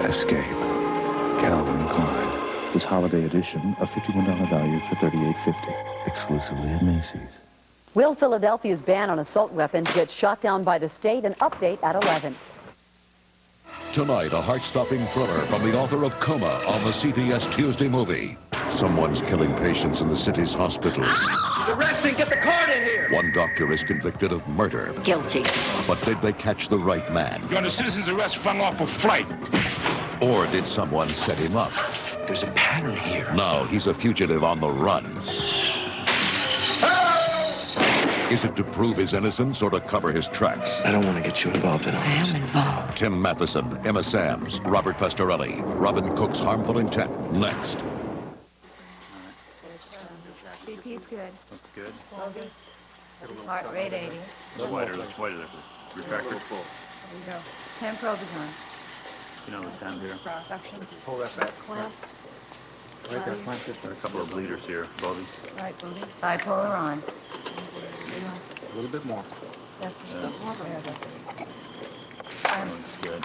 Escape. Calvin Klein. This holiday edition, a $51 value for $38.50. Exclusively at Macy's. Will Philadelphia's ban on assault weapons get shot down by the state? An update at 11. Tonight, a heart-stopping thriller from the author of Coma on the CBS Tuesday movie. Someone's killing patients in the city's hospitals. He's arresting! Get the card in here! One doctor is convicted of murder. Guilty. But did they catch the right man? You're under citizen's arrest for unlawful flight. Or did someone set him up? There's a pattern here. Now he's a fugitive on the run. Is it to prove his innocence or to cover his tracks? I don't want to get you involved in all this. I am involved. Tim Matheson, Emma Sams, Robert Pastorelli, Robin Cook's Harmful Intent. Next. BP's good. That's good. Heart rate 80. That's wider. Refractor. There you go. 10 probes on. You know the sound here. Suction. Pull that back. Clamp. Right there, clamp it. There are a couple of bleeders here, Bobby. Right, booty. Bipolar on. A little bit more. That's Yeah. Looks good.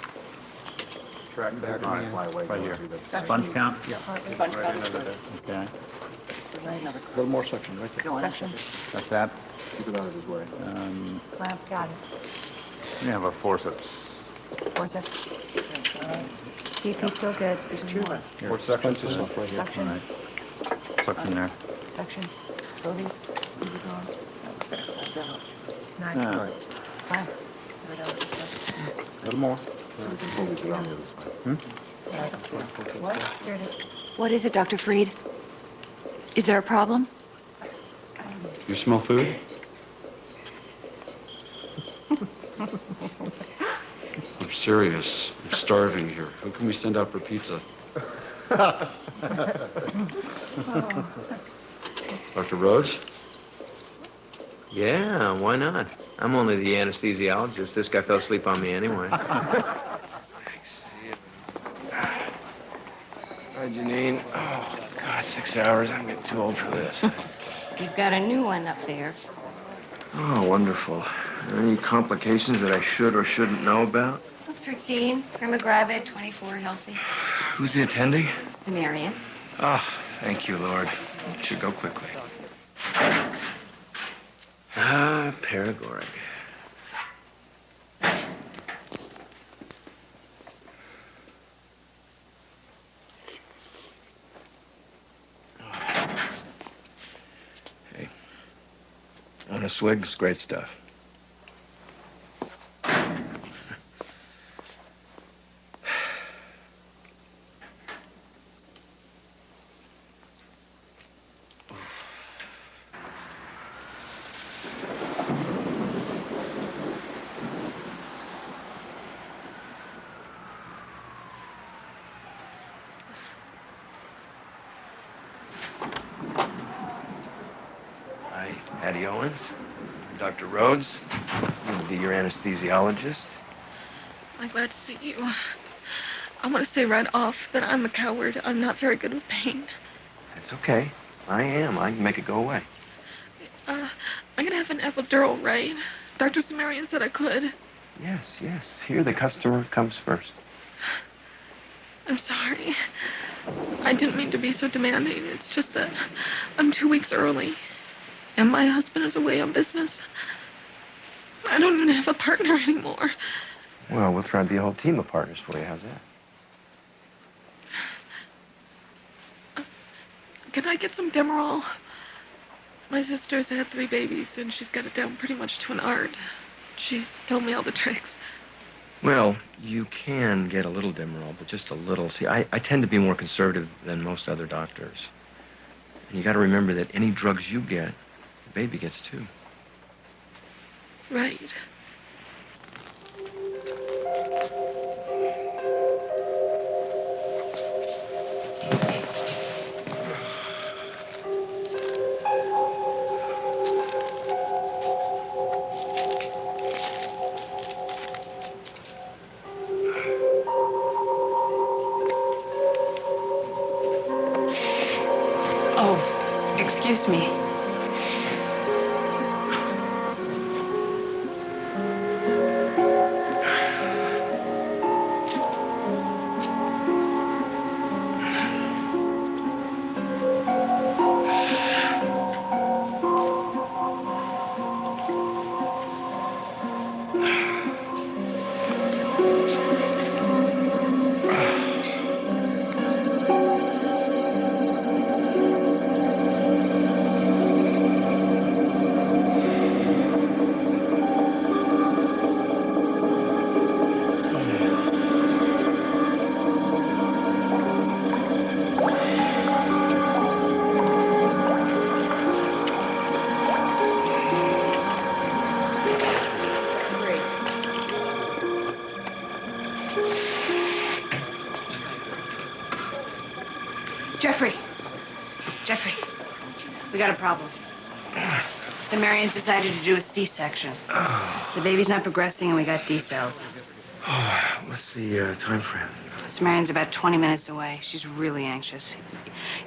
Track back All right, right here. Sponge count? Yeah. Sponge count. Okay. A little more suction right there. Suction. That's that. Keep it out of his way. Clamp, got it. We have a forceps. Forceps. BP still good. Here. More suction to stuff right here. All Suction. right. Suction there. Suction. Booty. BP's on. Nice. Yeah. Fine. A little more. What? Here it is. What is it, Dr. Freed? Is there a problem? You smell food? I'm serious. I'm starving here. Who can we send out for pizza? Dr. Rhodes? Yeah, why not? I'm only the anesthesiologist. This guy fell asleep on me anyway. Hi, Janine. Oh, God, 6 hours. I'm getting too old for this. You've got a new one up there. Oh, wonderful. Any complications that I should or shouldn't know about? Officer Jean, Irma Gravid, 24, healthy. Who's the attending? Sumerian. Oh, thank you, Lord. Should go quickly. Paregoric. Hey. On a swig is great stuff. Patty Owens, Dr. Rhodes, will be your anesthesiologist. I'm glad to see you. I want to say right off that I'm a coward. I'm not very good with pain. That's okay. I am. I can make it go away. I'm going to have an epidural, right? Dr. Sumerian said I could. Yes, yes. Here, the customer comes first. I'm sorry. I didn't mean to be so demanding. It's just that I'm 2 weeks early. And my husband is away on business. I don't even have a partner anymore. Well, we'll try and be a whole team of partners for you. How's that? Can I get some Demerol? My sister's had 3 babies, and she's got it down pretty much to an art. She's told me all the tricks. Well, you can get a little Demerol, but just a little. See, I tend to be more conservative than most other doctors. And you got to remember that any drugs you get, the baby gets too. Right. Oh, excuse me. Jeffrey, we got a problem. So Marion's decided to do a C-section. The baby's not progressing, and we got D cells. What's the time frame? So Marion's about 20 minutes away. She's really anxious.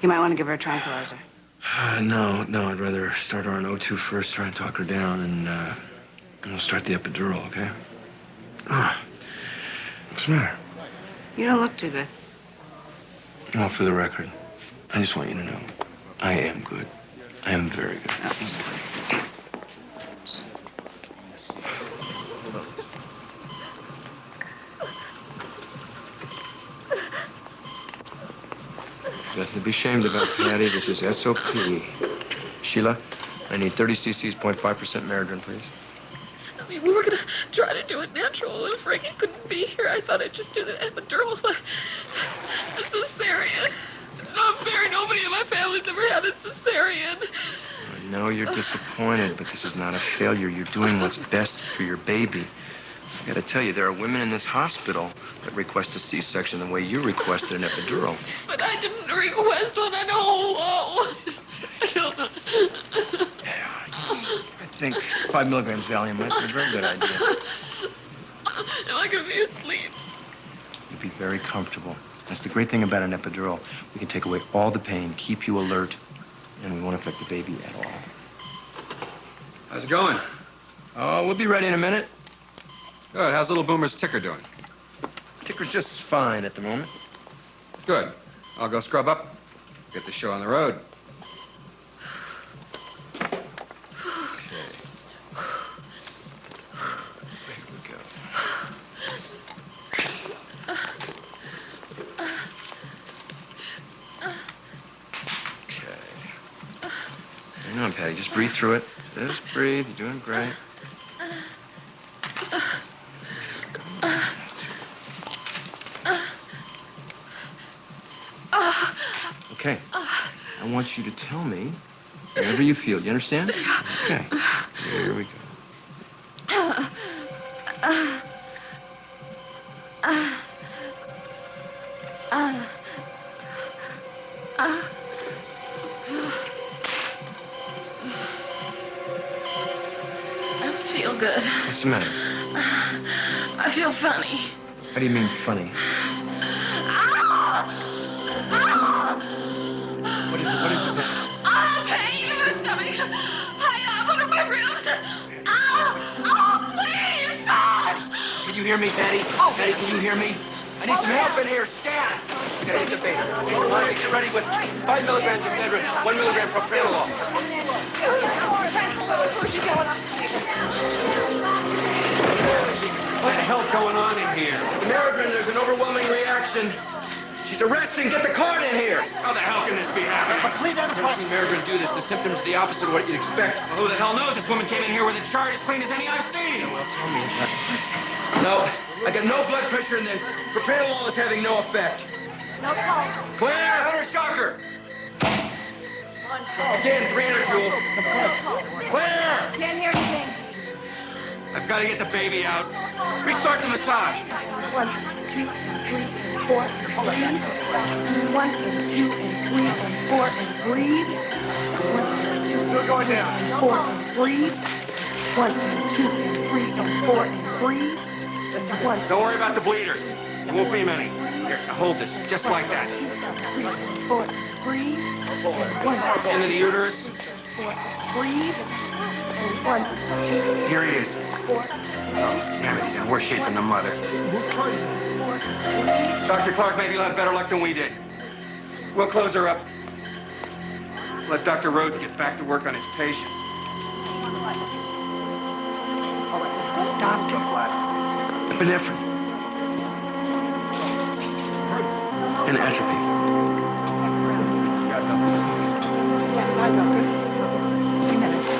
You might want to give her a tranquilizer. No, I'd rather start her on O2 first, try and talk her down, and we'll start the epidural, okay? What's the matter? You don't look too good. Well, for the record, I just want you to know, I am good. I am very good. Nothing to be ashamed about, Patty. This is SOP. Sheila, I need 30 cc's, 0.5% Maridrin, please. I mean, we were gonna try to do it natural, and Frankie couldn't be here. I thought I'd just do the epidural, but the cesarean. It's not fair. Nobody in my family's ever had a cesarean. I know you're disappointed, but this is not a failure. You're doing what's best for your baby. I gotta tell you, there are women in this hospital that request a C-section the way you requested an epidural. But I didn't request one. I know. I don't know. I think 5 milligrams Valium might be a very good idea. Am I gonna be asleep? You'll be very comfortable. That's the great thing about an epidural. We can take away all the pain, keep you alert, and we won't affect the baby at all. How's it going? Oh, we'll be ready in a minute. Good. How's little Boomer's ticker doing? Ticker's just fine at the moment. Good. I'll go scrub up, get the show on the road. Hang on, Patty. Just breathe through it. Just breathe. You're doing great. Okay. I want you to tell me whatever you feel. You understand? Okay. Here we go. I don't feel good. What's the matter? I feel funny. How do you mean funny? What is it? What is it? Pain in my stomach. High up under my ribs. Please stop. Can you hear me, Patty? Patty, can you hear me? I need some help in here. Scan. We gotta get the baby. Okay, get ready with 5 milligrams of Maridrin, 1 milligram propranolol. What the hell's going on in here? The Maridrin, there's an overwhelming reaction. She's arresting. Get the card in here. How the hell can this be happening? I've never seen Maridrin do this. The symptoms are the opposite of what you'd expect. Well, who the hell knows? This woman came in here with a chart as clean as any I've seen. Well, tell me. No, I got no blood pressure, and the propranolol is having no effect. No call. Claire, let her shocker. Again, 300 joules. Claire! Can't hear anything. I've got to get the baby out. Restart the massage. 1, 2, 3, 4, breathe. 1 and 2 and 3 and 4 and breathe. 1 and 2 Still going down. and 4 and breathe. 1 and 2 and 3 and 4 and breathe. Just 1. Don't worry about the bleeders. There won't be many. Here, hold this, just like that. 3, 4, breathe. 1, Into the uterus. 4, breathe. And 1, 2, Here he is. 4, Damn it, he's in worse shape than the mother. 4, breathe. Dr. Clark, maybe you'll have better luck than we did. We'll close her up. Let Dr. Rhodes get back to work on his patient. Doctor. Epinephrine. And atropine. Yes, I know. 3 minutes.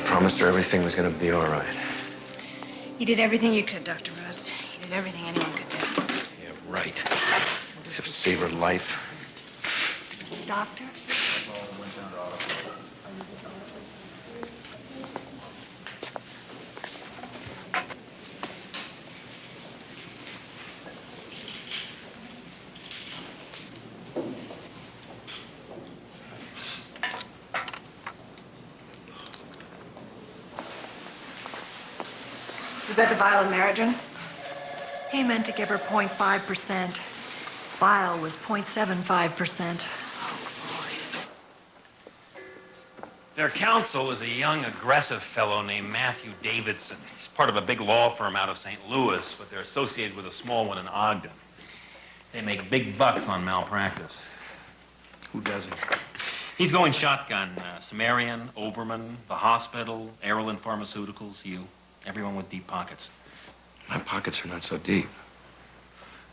Promised her everything was going to be all right. You did everything you could, Dr. Rhodes. You did everything anyone could do. Yeah, Right. Except save her life. Doctor? Was that the vial of Maridrin? He meant to give her 0.5%. Vial was 0.75%. Their counsel is a young, aggressive fellow named Matthew Davidson. He's part of a big law firm out of St. Louis, but they're associated with a small one in Ogden. They make big bucks on malpractice. Who doesn't? He's going shotgun. Sumerian, Oberman, the hospital, Aerolin Pharmaceuticals, you. Everyone with deep pockets. My pockets are not so deep.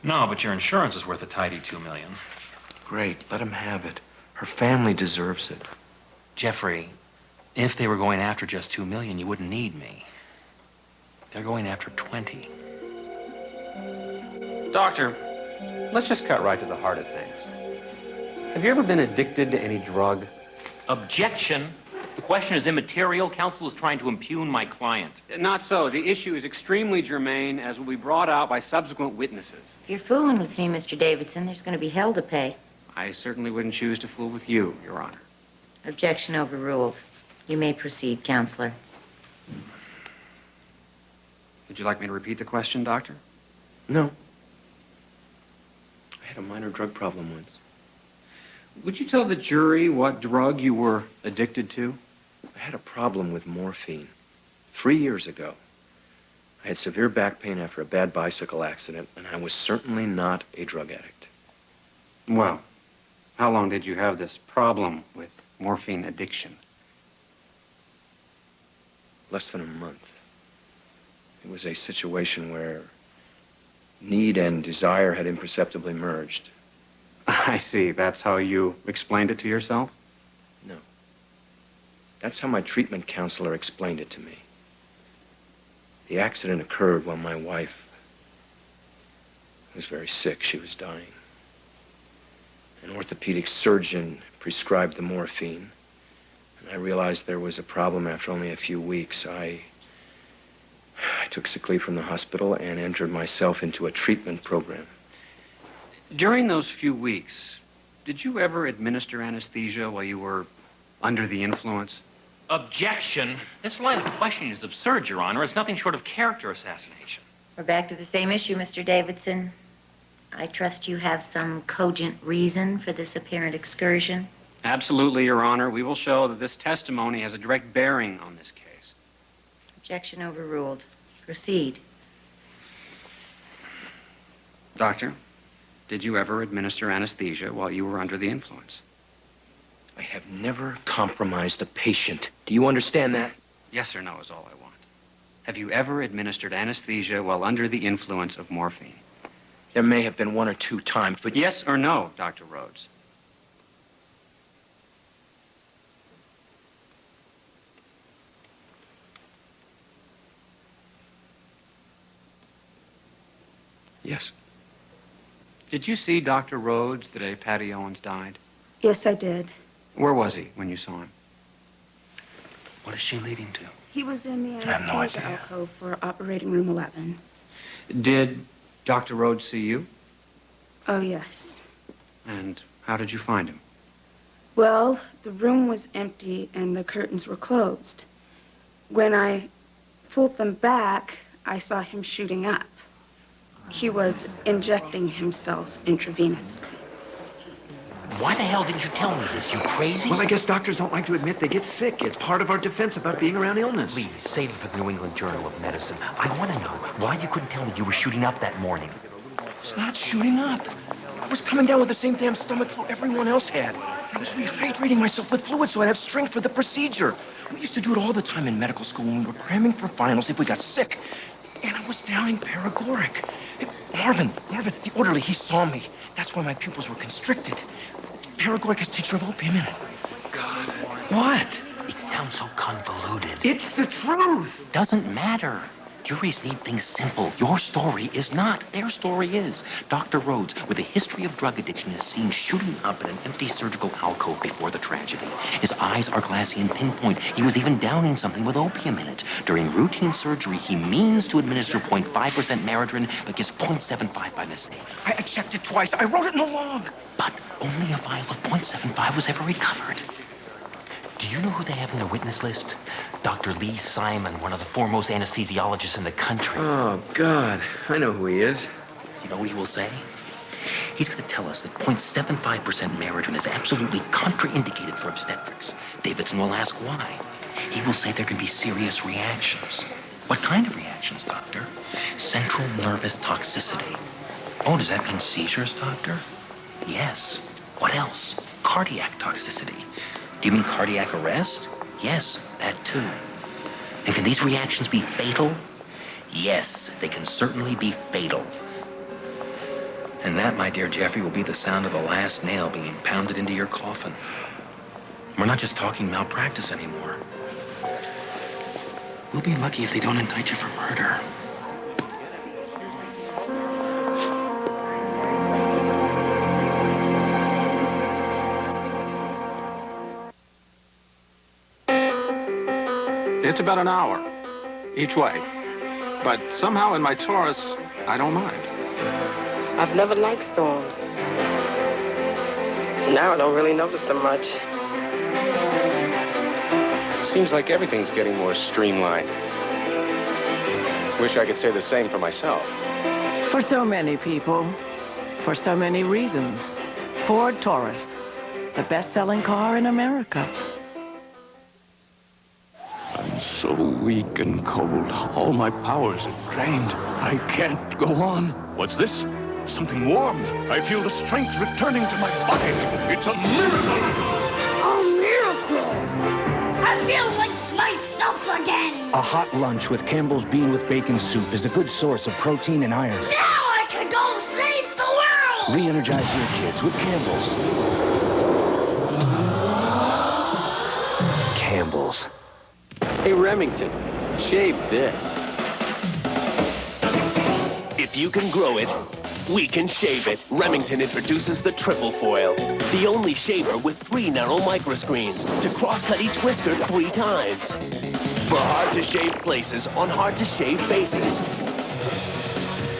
No, but your insurance is worth a tidy $2 million. Great, let him have it. Her family deserves it. Jeffrey, if they were going after just $2 million, you wouldn't need me. They're going after 20. Doctor, let's just cut right to the heart of things. Have you ever been addicted to any drug? Objection. The question is immaterial. Counsel is trying to impugn my client. Not so. The issue is extremely germane, as will be brought out by subsequent witnesses. If you're fooling with me, Mr. Davidson, there's going to be hell to pay. I certainly wouldn't choose to fool with you, Your Honor. Objection overruled. You may proceed, Counselor. Would you like me to repeat the question, Doctor? No. I had a minor drug problem once. Would you tell the jury what drug you were addicted to? I had a problem with morphine. 3 years ago. I had severe back pain after a bad bicycle accident, and I was certainly not a drug addict. Well, how long did you have this problem with morphine addiction? Less than a month. It was a situation where need and desire had imperceptibly merged. I see. That's how you explained it to yourself? No. That's how my treatment counselor explained it to me. The accident occurred while my wife was very sick. She was dying. An orthopedic surgeon prescribed the morphine, and I realized there was a problem after only a few weeks. I took sick leave from the hospital and entered myself into a treatment program. During those few weeks, did you ever administer anesthesia while you were under the influence? Objection. This line of questioning is absurd, Your Honor. It's nothing short of character assassination. We're back to the same issue, Mr. Davidson. I trust you have some cogent reason for this apparent excursion. Absolutely, Your Honor. We will show that this testimony has a direct bearing on this case. Objection overruled. Proceed. Doctor, did you ever administer anesthesia while you were under the influence? I have never compromised a patient. Do you understand that? Yes or no is all I want. Have you ever administered anesthesia while under the influence of morphine? There may have been 1 or 2 times, but... Yes or no, Dr. Rhodes? Yes. Did you see Dr. Rhodes the day Patty Owens died? Yes, I did. Where was he when you saw him? What is she leading to? He was in the I have no anesthesia idea. alcove for operating room 11. Did Dr. Rhodes see you? Oh, yes. And how did you find him? Well, the room was empty and the curtains were closed. When I pulled them back, I saw him shooting up. He was injecting himself intravenously. Why the hell didn't you tell me this, you crazy? Well, I guess doctors don't like to admit they get sick. It's part of our defense about being around illness. Please, save it for the New England Journal of Medicine. I want to know why you couldn't tell me you were shooting up that morning. It's not shooting up. I was coming down with the same damn stomach flu everyone else had. I was rehydrating myself with fluid so I'd have strength for the procedure. We used to do it all the time in medical school when we were cramming for finals if we got sick. And I was downing paregoric. Hey, Marvin, the orderly, he saw me. That's why my pupils were constricted. Paregoric has tincture of opium in it. God. What? It sounds so convoluted. It's the truth. Doesn't matter. Juries need things simple. Your story is not. Their story is. Dr. Rhodes, with a history of drug addiction, is seen shooting up in an empty surgical alcove before the tragedy. His eyes are glassy and pinpoint. He was even downing something with opium in it. During routine surgery, he means to administer 0.5% Maridrin, but gives 0.75 by mistake. I checked it twice. I wrote it in the log. But only a vial of 0.75 was ever recovered. Do you know who they have in their witness list? Dr. Lee Simon, one of the foremost anesthesiologists in the country. Oh, God. I know who he is. You know what he will say? He's going to tell us that 0.75% Maridrin is absolutely contraindicated for obstetrics. Davidson will ask why. He will say there can be serious reactions. What kind of reactions, doctor? Central nervous toxicity. Oh, does that mean seizures, doctor? Yes. What else? Cardiac toxicity. Do you mean cardiac arrest? Yes, that too. And can these reactions be fatal? Yes, they can certainly be fatal. And that, my dear Jeffrey, will be the sound of the last nail being pounded into your coffin. We're not just talking malpractice anymore. We'll be lucky if they don't indict you for murder. It's about an hour each way. But somehow in my Taurus, I don't mind. I've never liked storms. Now I don't really notice them much. Seems like everything's getting more streamlined. Wish I could say the same for myself. For so many people, for so many reasons. Ford Taurus, the best-selling car in America. I'm so weak and cold. All my powers are drained. I can't go on. What's this? Something warm. I feel the strength returning to my body. It's a miracle. A miracle! I feel like myself again! A hot lunch with Campbell's Bean with Bacon soup is a good source of protein and iron. Now I can go save the world! Re-energize your kids with Campbell's. Campbell's. Hey, Remington, shave this. If you can grow it, we can shave it. Remington introduces the Triple Foil, the only shaver with 3 narrow microscreens to cross-cut each whisker 3 times. For hard-to-shave places on hard-to-shave faces.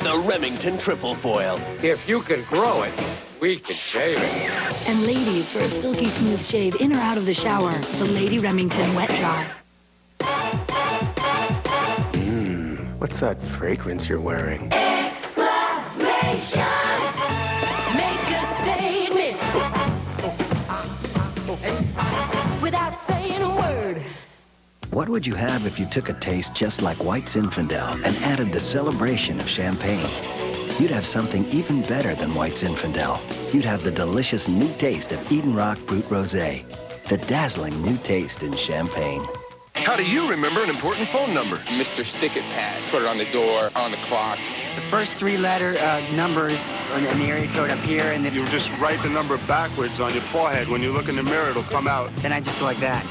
The Remington Triple Foil. If you can grow it, we can shave it. And ladies, for a silky smooth shave in or out of the shower, the Lady Remington Wet Dry. What's that fragrance you're wearing? Exclamation! Make a statement! Without saying a word. What would you have if you took a taste just like White Zinfandel and added the celebration of champagne? You'd have something even better than White Zinfandel. You'd have the delicious new taste of Eden Rock Brut Rosé. The dazzling new taste in champagne. How do you remember an important phone number? Mr. Stick-It Pad. Put it on the door, on the clock. The first 3-letter numbers on the area code up here, and then You just write the number backwards on your forehead. When you look in the mirror, it'll come out. then I just go like that.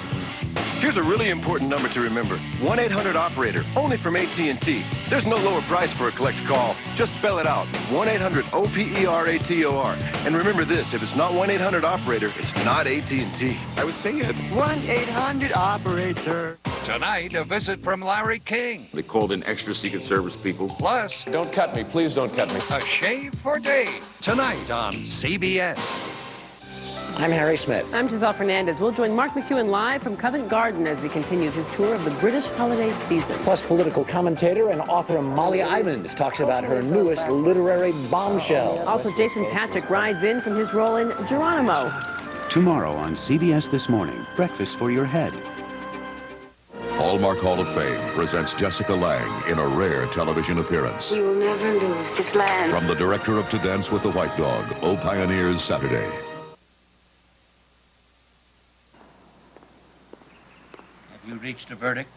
Here's a really important number to remember. 1-800-OPERATOR, only from AT&T. There's no lower price for a collect call. Just spell it out. 1-800-OPERATOR. And remember this, if it's not 1-800-OPERATOR, it's not AT&T. I would say it. 1-800-OPERATOR. Tonight, a visit from Larry King. They called in extra Secret Service people. Plus, Don't cut me. Please don't cut me. a shave for Dave. Tonight on CBS. I'm Harry Smith. I'm Giselle Fernandez. We'll join Mark McEwen live from Covent Garden as he continues his tour of the British holiday season. Plus, political commentator and author Molly Ivins talks about her newest literary bombshell. Also, Jason Patrick rides in from his role in Geronimo. Tomorrow on CBS This Morning, Breakfast for Your Head. Hallmark Hall of Fame presents Jessica Lange in a rare television appearance. We will never lose this land. From the director of To Dance with the White Dog, O Pioneers, Saturday. Have you reached a verdict?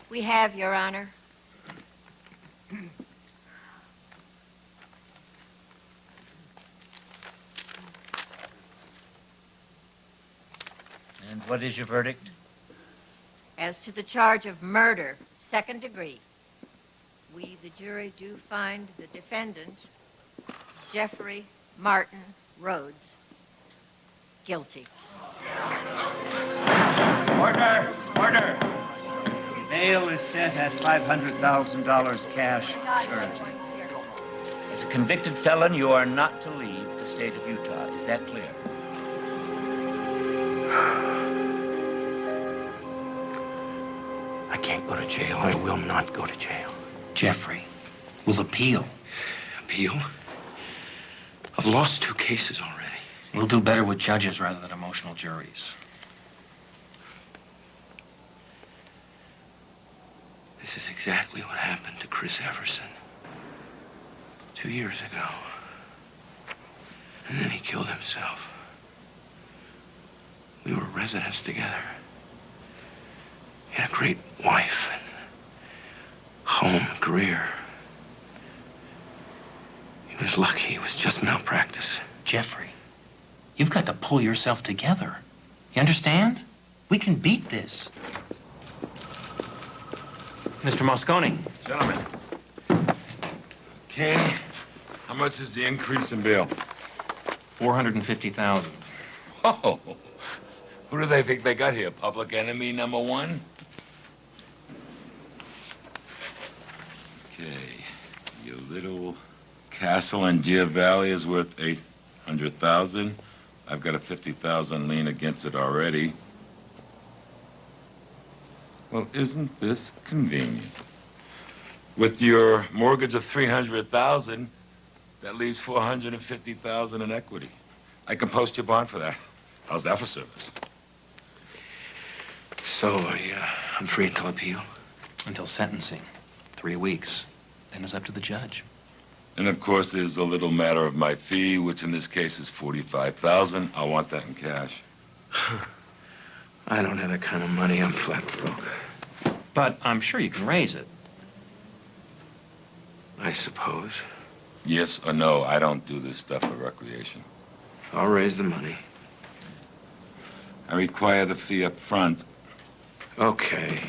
We have, Your Honor. And what is your verdict? As to the charge of murder, 2nd degree. jury do find the defendant, Jeffrey Martin Rhodes, guilty. Order! Order! Bail is set at $500,000 cash surety. As a convicted felon, you are not to leave the state of Utah. Is that clear? I can't go to jail. I will not go to jail. Jeffrey, we'll appeal. Appeal? I've lost 2 cases already. We'll do better with judges rather than emotional juries. This is exactly what happened to Chris Everson 2 years ago. And then he killed himself. We were residents together. He had a great wife and home, career. He was lucky. It was just malpractice. Jeffrey, you've got to pull yourself together. You understand? We can beat this. Mr. Moscone. Gentlemen. Okay. How much is the increase in bail? $450,000. Oh, who do they think they got here? Public enemy number 1? Okay. Your little castle in Deer Valley is worth $800,000. I've got a $50,000 lien against it already. Well, isn't this convenient? With your mortgage of $300,000, that leaves $450,000 in equity. I can post your bond for that. How's that for service? So, I'm free until appeal? Until sentencing. 3 weeks. Then it's up to the judge. And of course, there's a little matter of my fee, which in this case is $45,000. I want that in cash. I don't have that kind of money. I'm flat broke. But I'm sure you can raise it. I suppose. Yes or no, I don't do this stuff for recreation. I'll raise the money. I require the fee up front. Okay.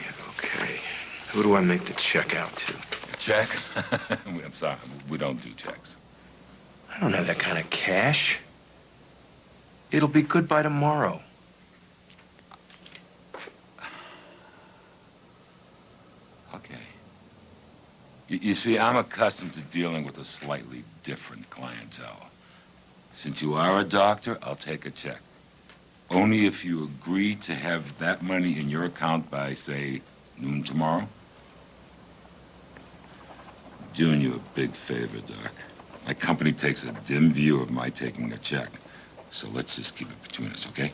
Who do I make the check out to? A check? I'm sorry, we don't do checks. I don't have that kind of cash. It'll be good by tomorrow. Okay. You see, I'm accustomed to dealing with a slightly different clientele. Since you are a doctor, I'll take a check. Only if you agree to have that money in your account by, say, noon tomorrow. I'm doing you a big favor, Doc. My company takes a dim view of my taking a check. So let's just keep it between us, okay?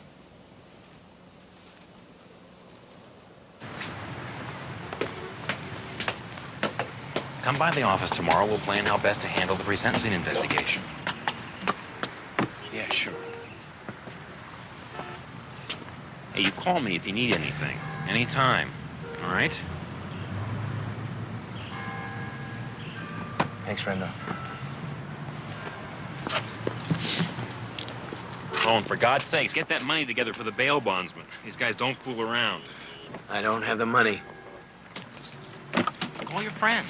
Come by the office tomorrow. We'll plan how best to handle the resentencing investigation. Yeah, sure. Hey, you call me if you need anything. Anytime. All right? Thanks, Rendo. Oh, and for God's sakes, get that money together for the bail bondsman. These guys don't fool around. I don't have the money. Call your friends.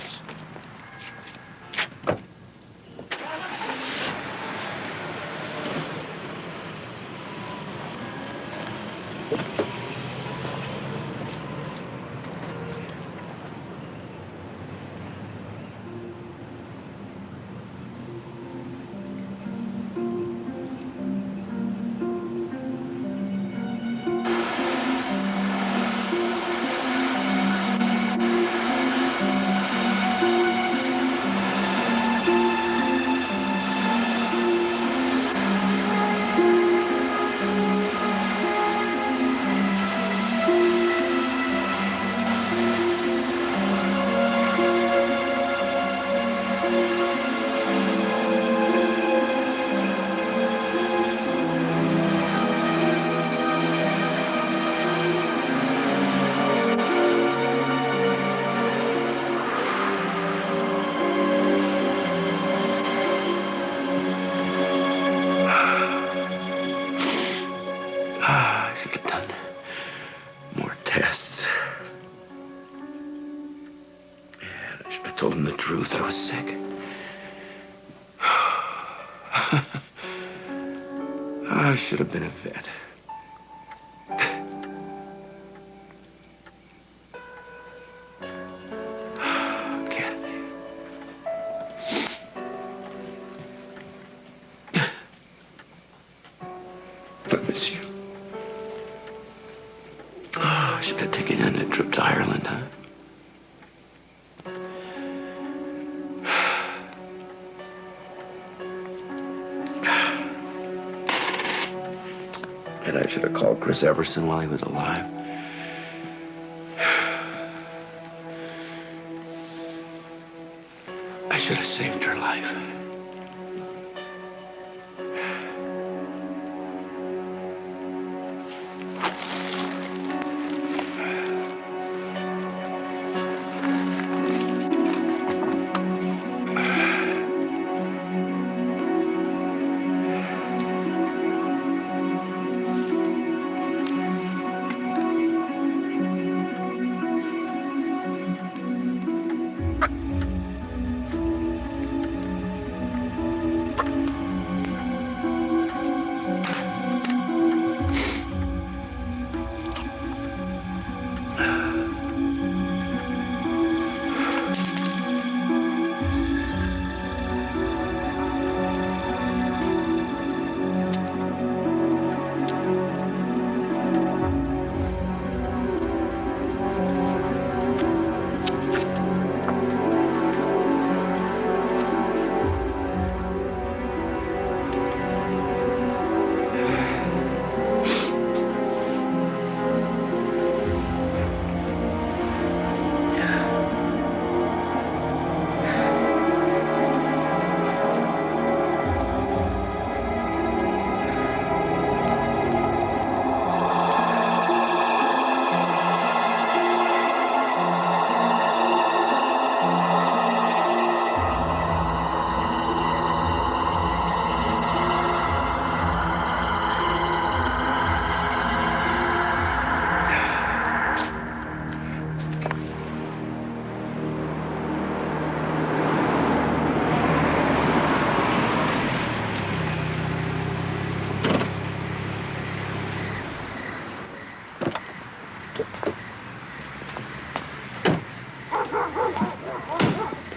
knows I was sick. I should have been a vet. I miss you. Oh, I should have taken you on that trip to Ireland, huh? And I should have called Chris Everson while he was alive. I should have saved her life.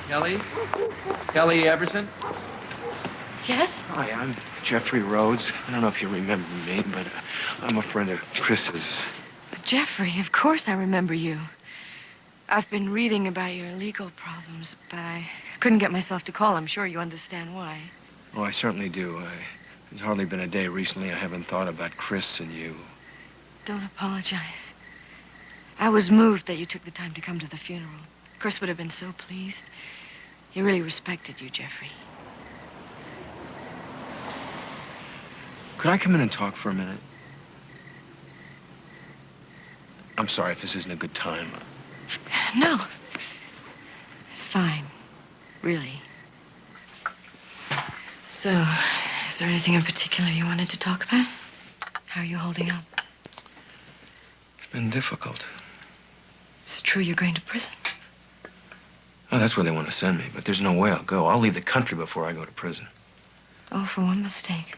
Kelly? Kelly Everson? Yes? Hi, I'm Jeffrey Rhodes. I don't know if you remember me, but I'm a friend of Chris's. Jeffrey, of course I remember you. I've been reading about your legal problems, but I couldn't get myself to call. I'm sure you understand why. Oh, I certainly do. There's hardly been a day recently I haven't thought about Chris and you. Don't apologize. I was moved that you took the time to come to the funeral. Chris would have been so pleased. He really respected you, Jeffrey. Could I come in and talk for a minute? I'm sorry if this isn't a good time. No. It's fine. Really. So, is there anything in particular you wanted to talk about? How are you holding up? It's been difficult. Is it true you're going to prison? Oh, that's where they want to send me, but there's no way I'll go. I'll leave the country before I go to prison. Oh, for one mistake.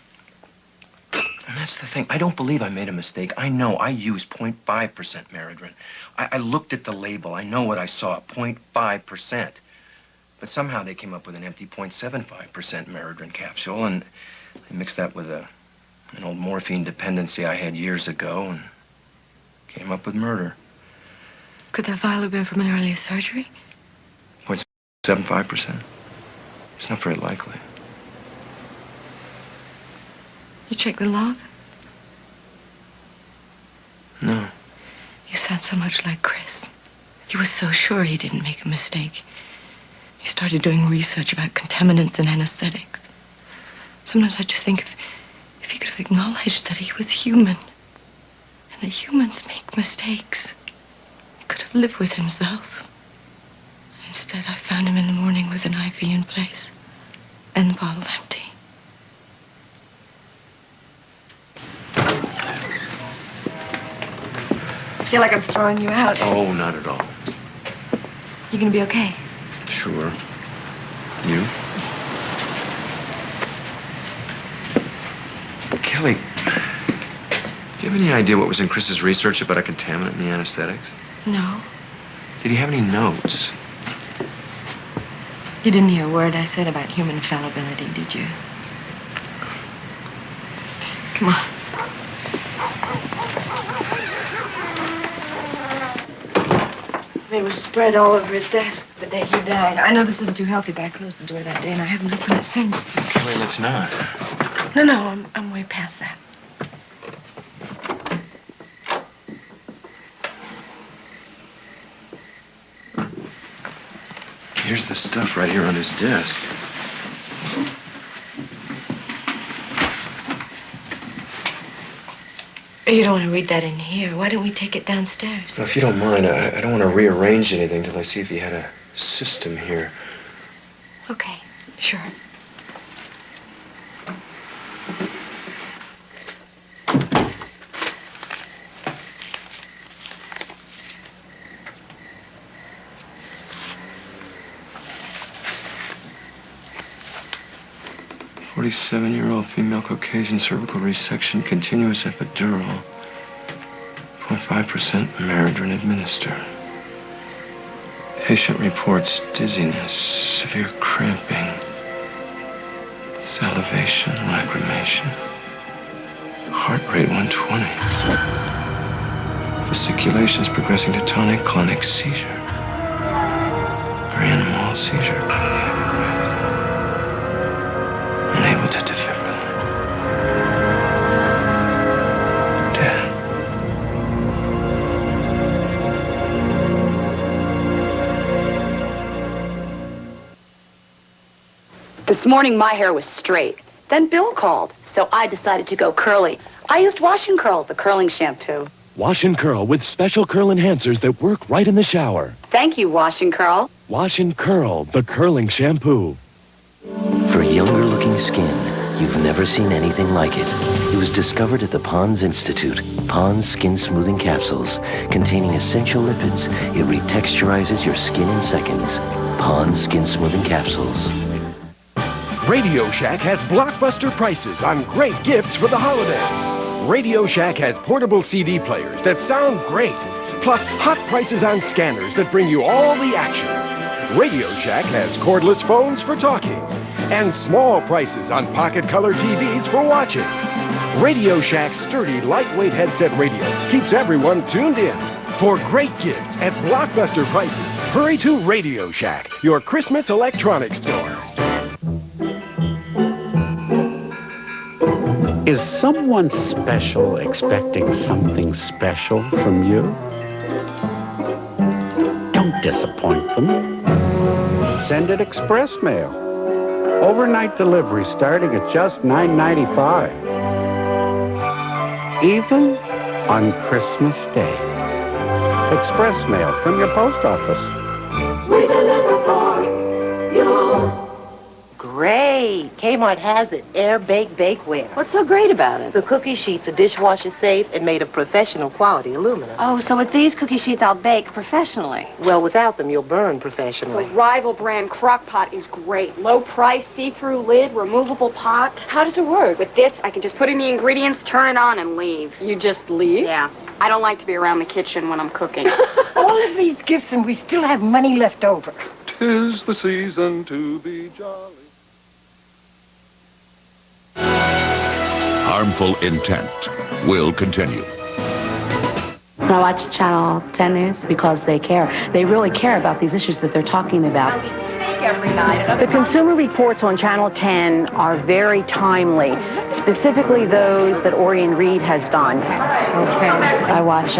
And that's the thing. I don't believe I made a mistake. I know I used 0.5% Meridrin. I looked at the label. I know what I saw, 0.5%. But somehow they came up with an empty 0.75% Meridrin capsule, and they mixed that with an old morphine dependency I had years ago, and came up with murder. Could that vial have been from an earlier surgery? 0.75%. It's not very likely. You checked the log? No. You sound so much like Chris. He was so sure he didn't make a mistake. He started doing research about contaminants and anesthetics. Sometimes I just think if he could have acknowledged that he was human, and that humans make mistakes, he could have lived with himself. Instead, I found him in the morning with an IV in place and the bottle empty. I feel like I'm throwing you out. Oh, not at all. You gonna be okay? Sure. You? Kelly, do you have any idea what was in Chris's research about a contaminant in the anesthetics? No. Did he have any notes? You didn't hear a word I said about human fallibility, did you? Come on. They were spread all over his desk the day he died. I know this isn't too healthy, but I closed the door that day, and I haven't opened it since. Kelly, let's not. No, I'm way past that. Here's the stuff right here on his desk. You don't want to read that in here. Why don't we take it downstairs? So if you don't mind, I don't want to rearrange anything till I see if he had a system here. Okay, sure. "47-year-old female Caucasian cervical resection, continuous epidural, 0.5% Meridrin administer. Patient reports dizziness, severe cramping, salivation, lacrimation, heart rate 120. Fasciculations progressing to tonic-clonic seizure, grand mal seizure. Unable to defibrillate. Dead. This morning, my hair was straight. Then Bill called, so I decided to go curly. I used Wash and Curl, the curling shampoo. Wash and Curl with special curl enhancers that work right in the shower. Thank you, Wash and Curl. Wash and Curl, the curling shampoo. For younger-looking skin, you've never seen anything like it. It was discovered at the Pond's Institute. Pond's Skin Smoothing Capsules, containing essential lipids. It retexturizes your skin in seconds. Pond's Skin Smoothing Capsules. Radio Shack has blockbuster prices on great gifts for the holiday. Radio Shack has portable CD players that sound great, plus hot prices on scanners that bring you all the action. Radio Shack has cordless phones for talking and small prices on pocket color TVs for watching. Radio Shack's sturdy, lightweight headset radio keeps everyone tuned in. For great gifts at blockbuster prices, hurry to Radio Shack, your Christmas electronics store. Is someone special expecting something special from you? Don't disappoint them. Send it express mail. Overnight delivery starting at just $9.95. Even on Christmas Day. Express mail from your post office. We deliver for you. Great. Kmart has it. Air-baked bakeware. What's so great about it? The cookie sheets are dishwasher safe and made of professional quality aluminum. Oh, so with these cookie sheets, I'll bake professionally. Well, without them, you'll burn professionally. The rival brand crock pot is great. Low price, see-through lid, removable pot. How does it work? With this, I can just put in the ingredients, turn it on, and leave. You just leave? Yeah. I don't like to be around the kitchen when I'm cooking. All of these gifts and we still have money left over. 'Tis the season to be jolly. Harmful Intent will continue. I watch Channel 10 News because they care. They really care about these issues that they're talking about. Every night. The consumer reports on Channel 10 are very timely, specifically those that Orion Reed has done. Okay. I watch,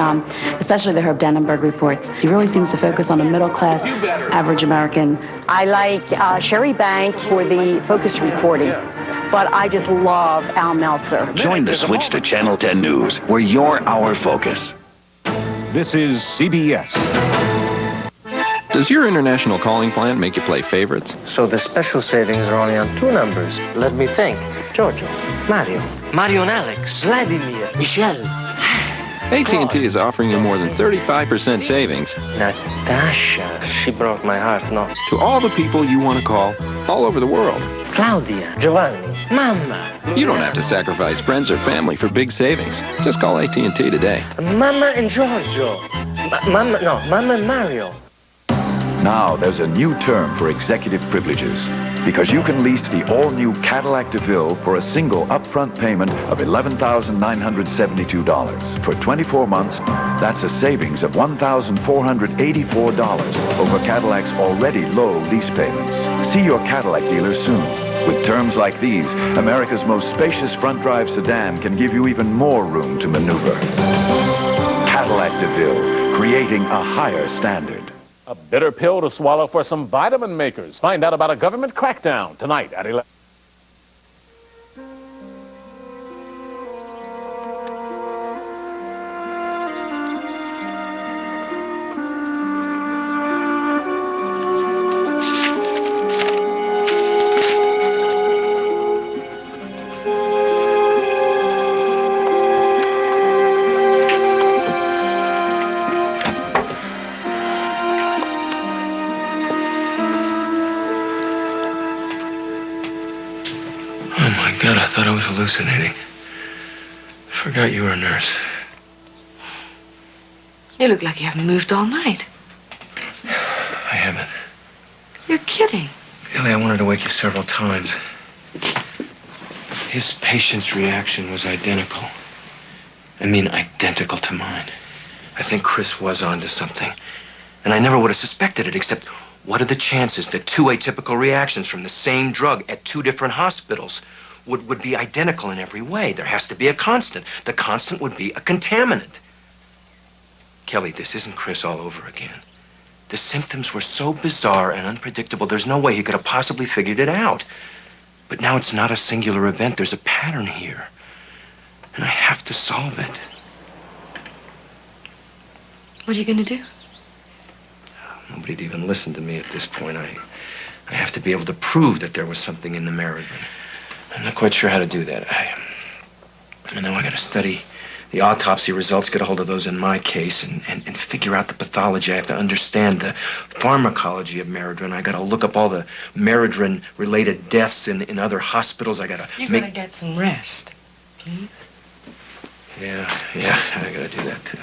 especially the Herb Dannenberg reports. He really seems to focus on the middle-class, average American. I like Sherry Bank for the focus reporting, but I just love Al Meltzer. Join the switch to Channel 10 News, where you're our focus. This is CBS. Does your international calling plan make you play favorites? So the special savings are only on 2 numbers. Let me think. Giorgio, Mario, Mario and Alex, Vladimir, Michelle. AT&T is offering you more than 35% savings. Natasha, she broke my heart, no. To all the people you want to call, all over the world. Claudia, Giovanni, Mama. You don't have to sacrifice friends or family for big savings. Just call AT&T today. Mama and Giorgio. Mama and Mario. Now there's a new term for executive privileges, because you can lease the all-new Cadillac DeVille for a single upfront payment of $11,972. For 24 months, that's a savings of $1,484 over Cadillac's already low lease payments. See your Cadillac dealer soon. With terms like these, America's most spacious front-drive sedan can give you even more room to maneuver. Cadillac DeVille, creating a higher standard. A bitter pill to swallow for some vitamin makers. Find out about a government crackdown tonight at 11. God, I thought I was hallucinating. Forgot you were a nurse. You look like you haven't moved all night. I haven't. You're kidding. Billy, I wanted to wake you several times. His patient's reaction was identical. I mean, identical to mine. I think Chris was onto something. And I never would have suspected it, except what are the chances that two atypical reactions from the same drug at two different hospitals would be identical in every way? There has to be a constant. The constant would be a contaminant. Kelly, this isn't Chris all over again. The symptoms were so bizarre and unpredictable, there's no way he could have possibly figured it out. But now it's not a singular event. There's a pattern here. And I have to solve it. What are you going to do? Nobody'd even listen to me at this point. I have to be able to prove that there was something in the Merrigan. I'm not quite sure how to do that. I know I got to study the autopsy results, get a hold of those in my case, and figure out the pathology. I have to understand the pharmacology of Meridrin. I got to look up all the Meridrin-related deaths in other hospitals. I got to You're going to get some rest, please. Yeah, I got to do that, too.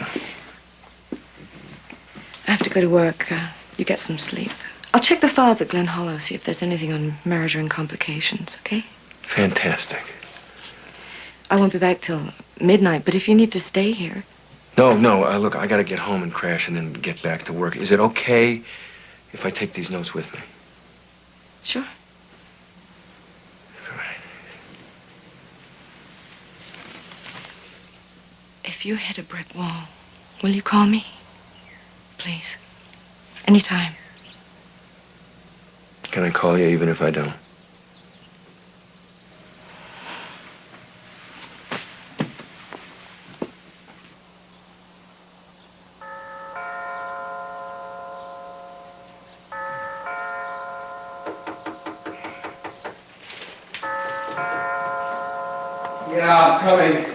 I have to go to work. You get some sleep. I'll check the files at Glen Hollow, see if there's anything on Meridrin complications, okay? Fantastic. I won't be back till midnight, but if you need to stay here... No, look, I got to get home and crash and then get back to work. Is it okay if I take these notes with me? Sure. All right. If you hit a brick wall, will you call me? Please. Anytime. Can I call you even if I don't? Yeah, I'm coming.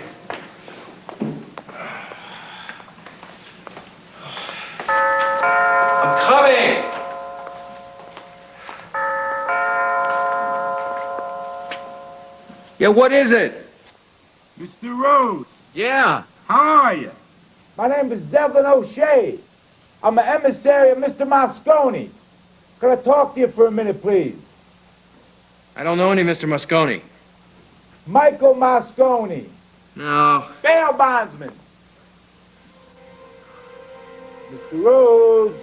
I'm coming! Yeah, what is it? Mr. Rhodes. Yeah. How are you? My name is Devlin O'Shea. I'm an emissary of Mr. Moscone. Could I talk to you for a minute, please? I don't know any Mr. Moscone. Michael Moscone. No. Bail bondsman. Mr. Rhodes.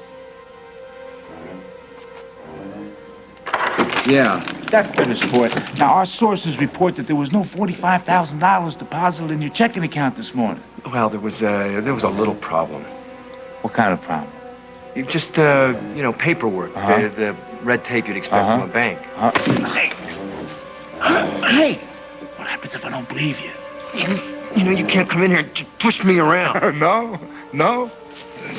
Yeah. That's finished for it. Now, our sources report that there was no $45,000 deposited in your checking account this morning. Well, there was a little problem. What kind of problem? Just, paperwork. The red tape you'd expect from a bank. Hey! What happens if I don't believe you? You can't come in here and just push me around. No.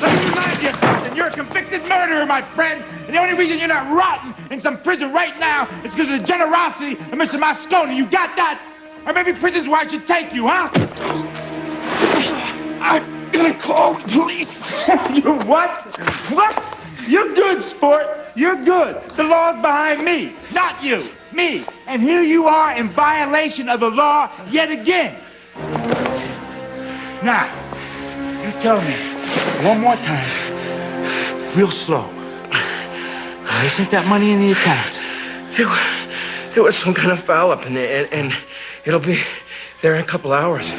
Let me remind you that you're a convicted murderer, my friend. And the only reason you're not rotting in some prison right now is because of the generosity of Mr. Moscone. You got that? Or maybe prison's where I should take you, huh? I'm gonna call the police. You what? What? You're good, sport. You're good. The law's behind me. Not you, me. And here you are in violation of the law yet again. Now, you tell me one more time, real slow. Why isn't that money in the account? There was some kind of foul up in there, and it'll be there in a couple hours. You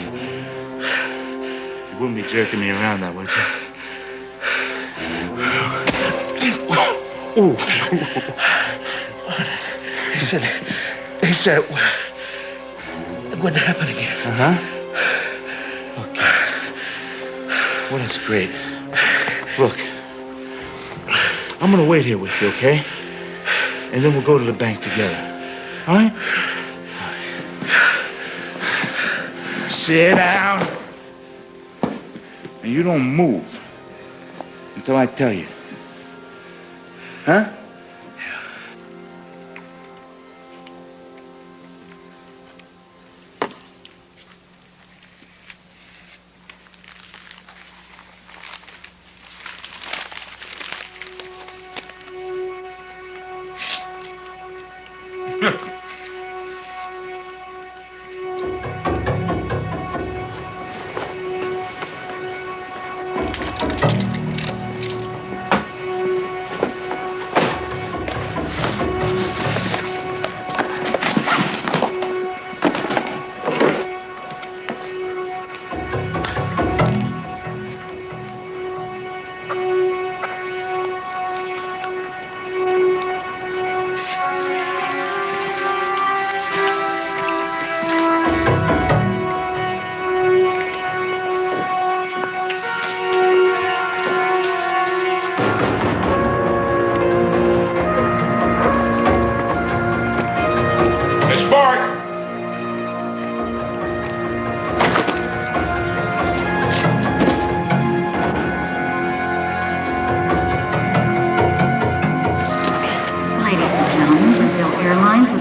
wouldn't be jerking me around that, would you? Ooh. They said it wouldn't happen again. Okay. Well, that's great. Look, I'm gonna wait here with you, okay? And then we'll go to the bank together. All right? Sit down. And you don't move until I tell you. Huh?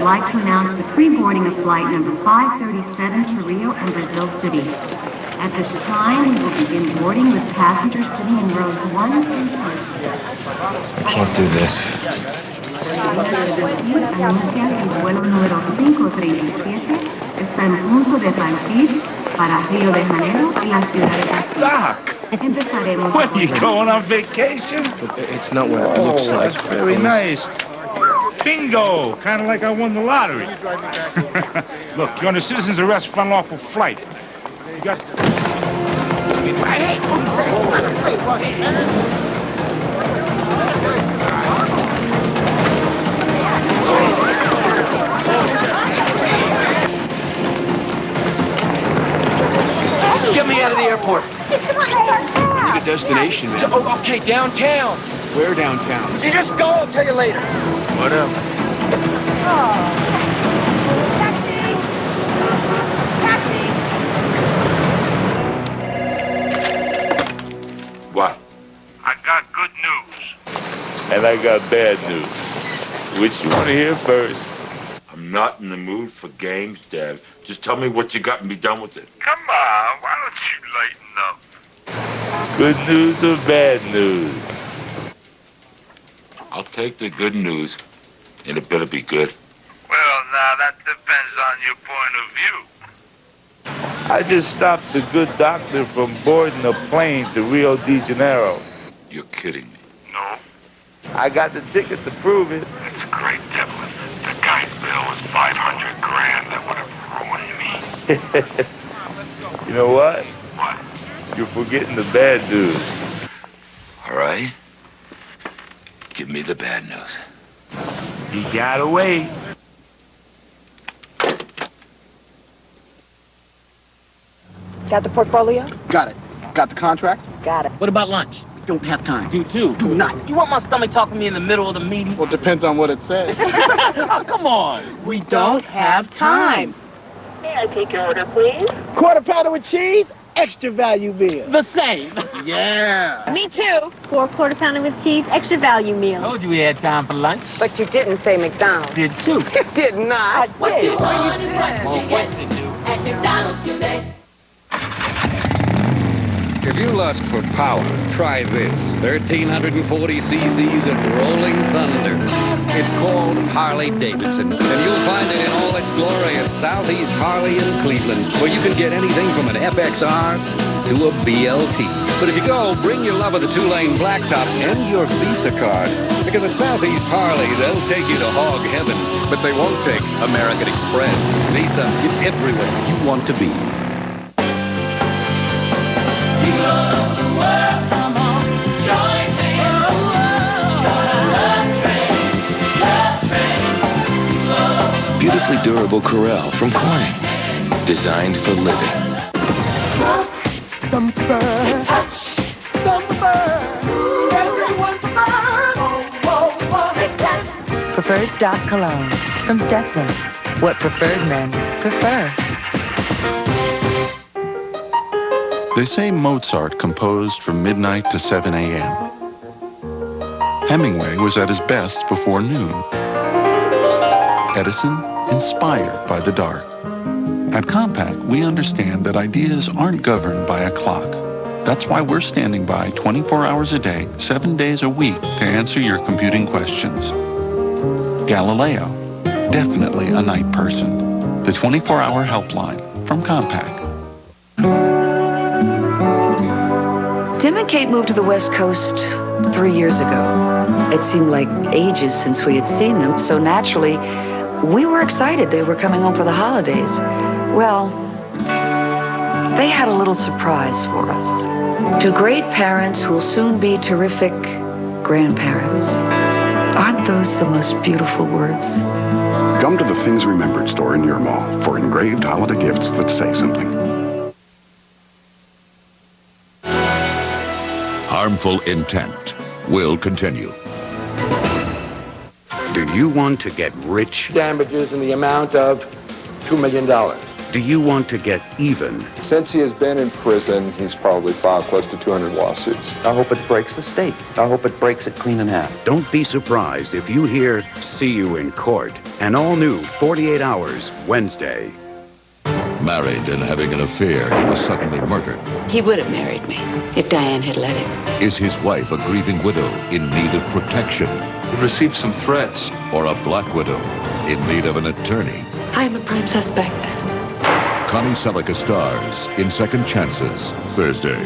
like to announce the pre-boarding of flight number 537 to Rio and Brazil City. At this time, we will begin boarding with passengers sitting in rows 1 and 2. Can't do this. Anuncia que el vuelo número 537 está en punto de partir para Río de Janeiro y la ciudad de Brasil. Doc! Empezaremos. What, are you going on vacation? It's not what it looks like. That's very nice. Bingo! Kind of like I won the lottery. Look, you're on the citizen's arrest for unlawful flight. You got... Get me out of the airport. Need a destination, man. Oh, okay, downtown. Where downtown? You just go, I'll tell you later. Whatever. What? I got good news. And I got bad news. Which you want to hear first? I'm not in the mood for games, Dad. Just tell me what you got and be done with it. Come on, why don't you lighten up? Good news or bad news? I'll take the good news, and it better be good. Well, now, that depends on your point of view. I just stopped the good doctor from boarding a plane to Rio de Janeiro. You're kidding me. No. I got the ticket to prove it. It's great, Devlin. The guy's bill was $500 grand. That would have ruined me. You know what? What? You're forgetting the bad news. All right. Give me the bad news. He got away. Got the portfolio? Got it. Got the contract? Got it. What about lunch? Don't have time. Do too. Do not. You want my stomach talking to me in the middle of the meeting? Well, depends on what it says. Oh, come on. We don't have time. May I take your order, please? Quarter pounder with cheese, extra value meal. The same. Yeah. Me too. 4 quarter pounder with cheese, extra value meal. Told you we had time for lunch. But you didn't say McDonald's. Did too. Did not. What you want is what you get at McDonald's today. If you lust for power, try this. 1,340 cc's of rolling thunder. It's called Harley-Davidson, and you'll find it in all its glory at Southeast Harley in Cleveland, where you can get anything from an FXR to a BLT. But if you go, bring your love of the two-lane blacktop and your Visa card, because at Southeast Harley, they'll take you to hog heaven, but they won't take American Express. Visa, it's everywhere you want to be. Beautifully durable Corelle from Corning. Designed for living. Some bird. Touch. Some bird. Everyone bird. Preferred stock cologne from Stetson. What preferred men prefer. They say Mozart composed from midnight to 7 a.m. Hemingway was at his best before noon. Edison, inspired by the dark. At Compaq, we understand that ideas aren't governed by a clock. That's why we're standing by 24 hours a day, 7 days a week to answer your computing questions. Galileo, definitely a night person. The 24-hour helpline from Compaq. Tim and Kate moved to the West Coast 3 years ago. It seemed like ages since we had seen them, so naturally, we were excited they were coming home for the holidays. Well, they had a little surprise for us. Two great parents who will soon be terrific grandparents. Aren't those the most beautiful words? Come to the Things Remembered store in your mall for engraved holiday gifts that say something. Harmful Intent will continue. Do you want to get rich? Damages in the amount of $2 million. Do you want to get even? Since he has been in prison, he's probably filed close to 200 lawsuits. I hope it breaks the state. I hope it breaks it clean in half. Don't be surprised if you hear "See You in Court." An all-new 48 Hours, Wednesday. Married and having an affair, he was suddenly murdered. He would have married me if Diane had let him. Is his wife a grieving widow in need of protection? He received some threats. Or a black widow in need of an attorney? I'm a prime suspect. Connie Selica stars in Second Chances, Thursday.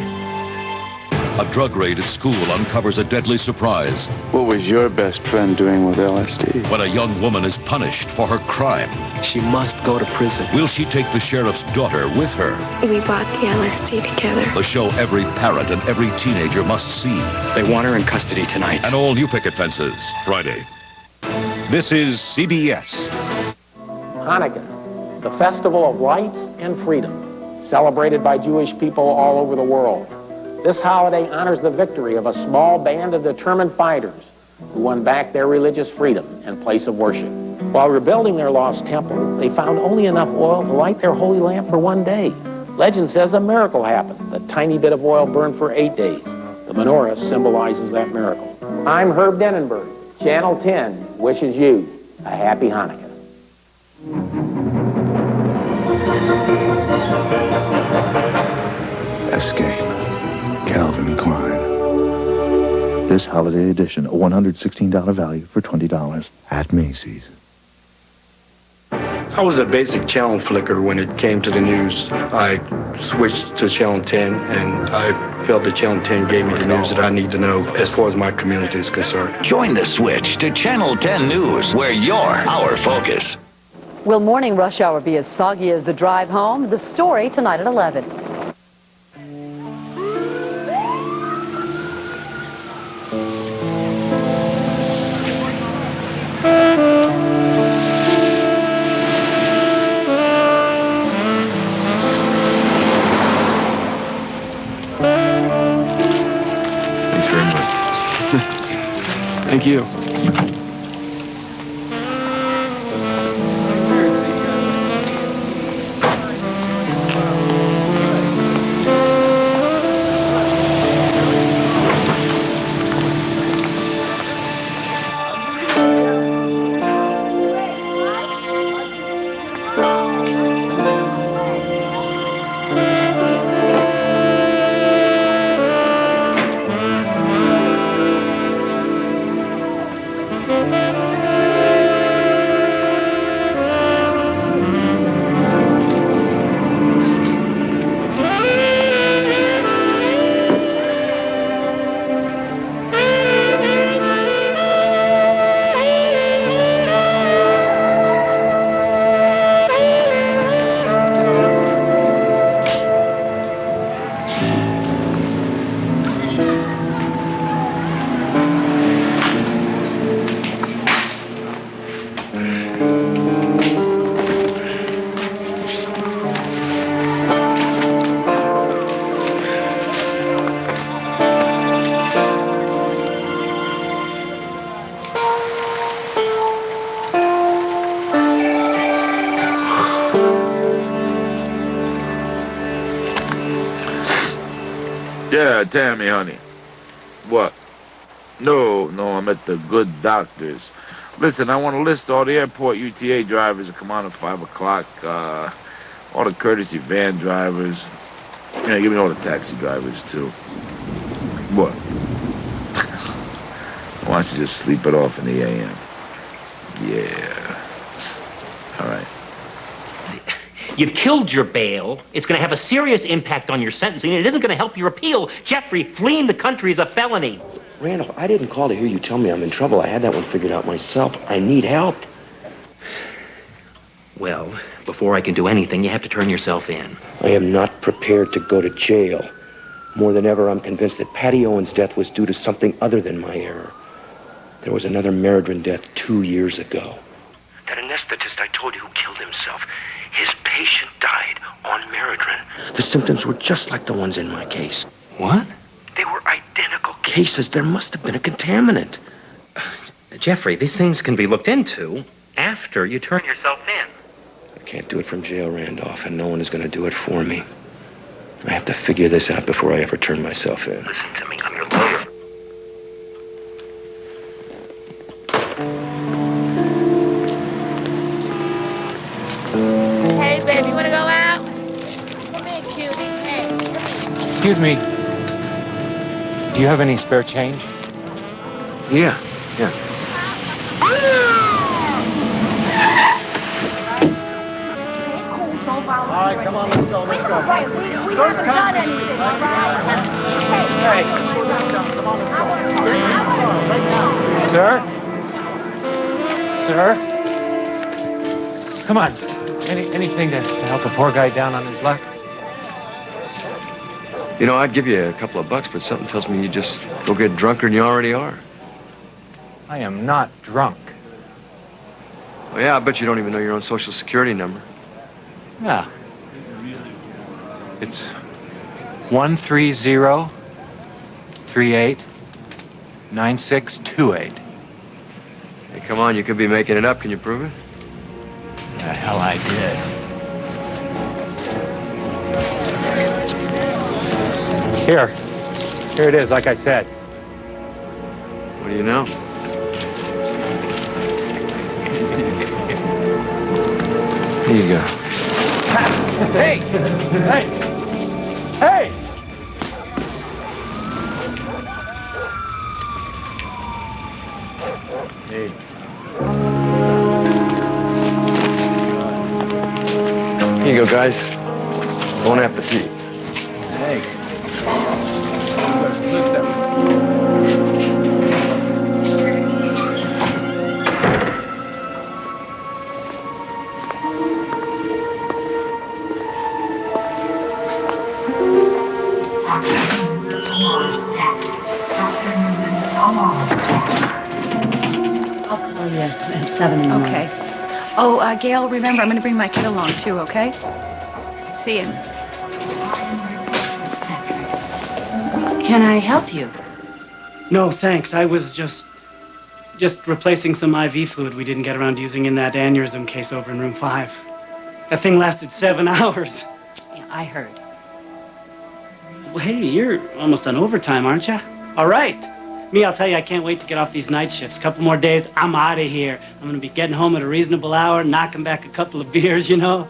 A drug raid at school uncovers a deadly surprise. What was your best friend doing with LSD? When a young woman is punished for her crime. She must go to prison. Will she take the sheriff's daughter with her? We bought the LSD together. The show every parent and every teenager must see. They want her in custody tonight. And all new picket fences, Friday. This is CBS. Hanukkah, the festival of lights and freedom, celebrated by Jewish people all over the world. This holiday honors the victory of a small band of determined fighters who won back their religious freedom and place of worship. While rebuilding their lost temple, they found only enough oil to light their holy lamp for 1 day. Legend says a miracle happened. A tiny bit of oil burned for 8 days. The menorah symbolizes that miracle. I'm Herb Denenberg. Channel 10 wishes you a happy Hanukkah. Escape. Calvin Klein. This holiday edition, a $116 value for $20 at Macy's. I was a basic channel flicker when it came to the news. I switched to Channel 10, and I felt that Channel 10 gave me the news that I need to know as far as my community is concerned. Join the switch to Channel 10 News, where you're our focus. Will morning rush hour be as soggy as the drive home? The story tonight at 11. Thank you. Yeah, Tammy, honey. What? No, I'm at the Good Doctors. Listen, I want to list all the airport UTA drivers that come on at 5 o'clock, all the courtesy van drivers. Yeah, give me all the taxi drivers, too. What? Why don't you just sleep it off in the AM? Yeah. All right. You've killed your bail. It's going to have a serious impact on your sentencing, and it isn't going to help your appeal. Jeffrey, fleeing the country is a felony. Randall, I didn't call to hear you tell me I'm in trouble. I had that one figured out myself. I need help. Well, before I can do anything, you have to turn yourself in. I am not prepared to go to jail. More than ever, I'm convinced that Patty Owen's death was due to something other than my error. There was another Meridrin death 2 years ago. That anesthetist I told you who killed himself, his patient died on Meridrin. The symptoms were just like the ones in my case. What? They were identical cases. There must have been a contaminant. Jeffrey, these things can be looked into after you turn yourself in. I can't do it from jail, Randolph, and no one is going to do it for me. I have to figure this out before I ever turn myself in. Listen to me, I'm your lawyer. Hey, baby, you want to go out? Come here, cutie. Hey, come here. Excuse me. Do you have any spare change? Yeah. All right, come on, let's go. We haven't done anything, all right? Hey. Sir? Sir? Come on. Anything to help a poor guy down on his luck? You know, I'd give you a couple of bucks, but something tells me you just go get drunker than you already are. I am not drunk. Well, yeah, I bet you don't even know your own social security number. Yeah. It's 130389628. Hey, come on, you could be making it up. Can you prove it? The hell I did. Here it is, like I said. What do you know? Here you go. Hey! Hey! Hey! Hey. Here you go, guys. Bon appetit. Hey. I'll call you at 7 in the morning. Okay. Oh, Gail, remember, I'm going to bring my kid along, too, okay? See you. Can I help you? No, thanks. I was just replacing some IV fluid we didn't get around to using in that aneurysm case over in room 5. That thing lasted 7 hours. Yeah, I heard. Well, hey, you're almost on overtime, aren't you? All right. Me, I'll tell you, I can't wait to get off these night shifts. A couple more days, I'm out of here. I'm going to be getting home at a reasonable hour, knocking back a couple of beers, you know?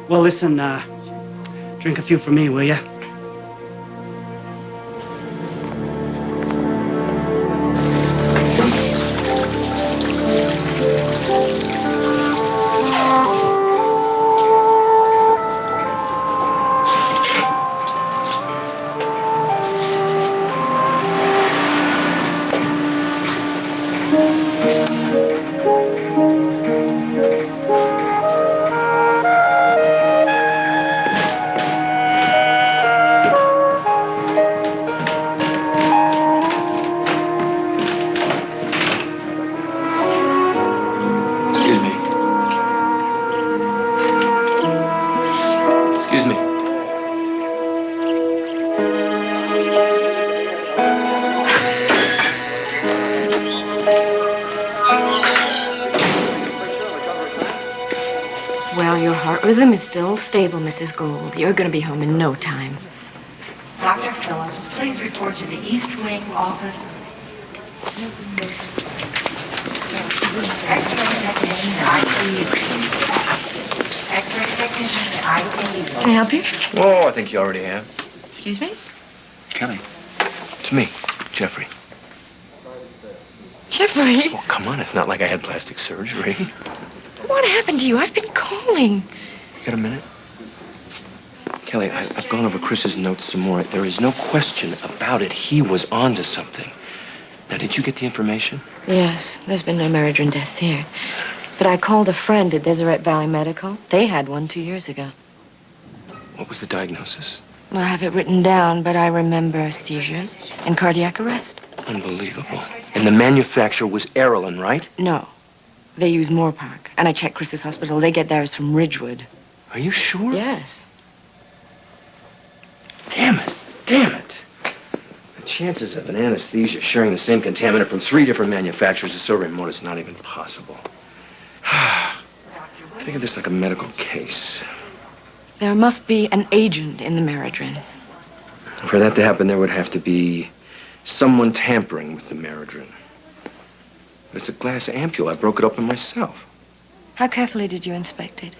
Well, listen, drink a few for me, will you? Well, your heart rhythm is still stable, Mrs. Gould. You're going to be home in no time. Dr. Phillips, please report to the East Wing office. X-ray technician at ICU. X-ray technician at ICU. Can I help you? Oh, I think you already have. Excuse me? Kelly. It's me, Jeffrey. Jeffrey? Oh, come on. It's not like I had plastic surgery. What happened to you? I've been calling. You got a minute? Kelly, I've gone over Chris's notes some more. There is no question about it. He was onto something. Now, did you get the information? Yes, there's been no Meridrin deaths here. But I called a friend at Deseret Valley Medical. They had one 2 years ago. What was the diagnosis? I have it written down, but I remember seizures and cardiac arrest. Unbelievable. And the manufacturer was Erlen, right? No. They use Moorpark. And I checked Chris's hospital. They get theirs from Ridgewood. Are you sure? Yes. Damn it. Damn it. The chances of an anesthesia sharing the same contaminant from 3 different manufacturers is so remote it's not even possible. Think of this like a medical case. There must be an agent in the Meridrin. For that to happen, there would have to be someone tampering with the Meridrin. It's a glass ampule. I broke it open myself. How carefully did you inspect it?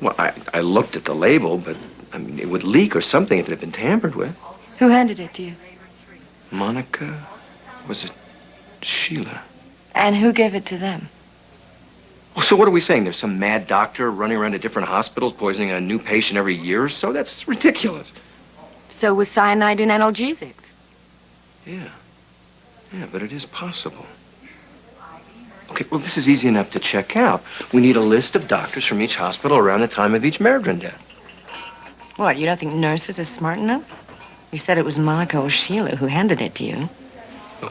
Well, I looked at the label, but, I mean, it would leak or something if it had been tampered with. Who handed it to you? Monica? Was it Sheila? And who gave it to them? Well, so what are we saying? There's some mad doctor running around to different hospitals poisoning a new patient every year or so? That's ridiculous. So was cyanide in analgesics. Yeah. Yeah, but it is possible. Okay, well, this is easy enough to check out. We need a list of doctors from each hospital around the time of each Meridrin death. What, you don't think nurses are smart enough? You said it was Monica or Sheila who handed it to you.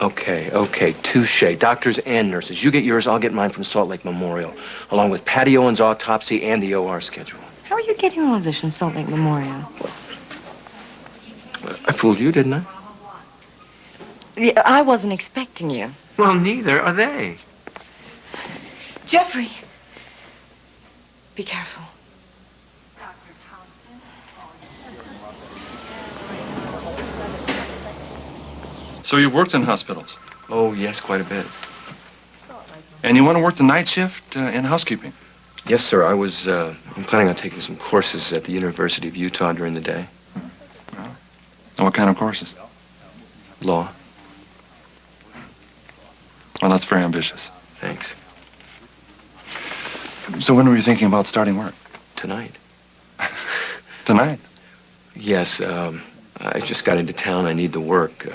Okay, touche. Doctors and nurses. You get yours, I'll get mine from Salt Lake Memorial, along with Patty Owen's autopsy and the OR schedule. How are you getting all of this from Salt Lake Memorial? I fooled you, didn't I? Yeah, I wasn't expecting you. Well, neither are they. Jeffrey, be careful. So you worked in hospitals? Oh, yes, quite a bit. And you want to work the night shift in housekeeping? Yes, sir. I'm planning on taking some courses at the University of Utah during the day. And what kind of courses? Law. Well, that's very ambitious. Thanks. So when were you thinking about starting work? Tonight. Tonight? Yes, I just got into town. I need the work.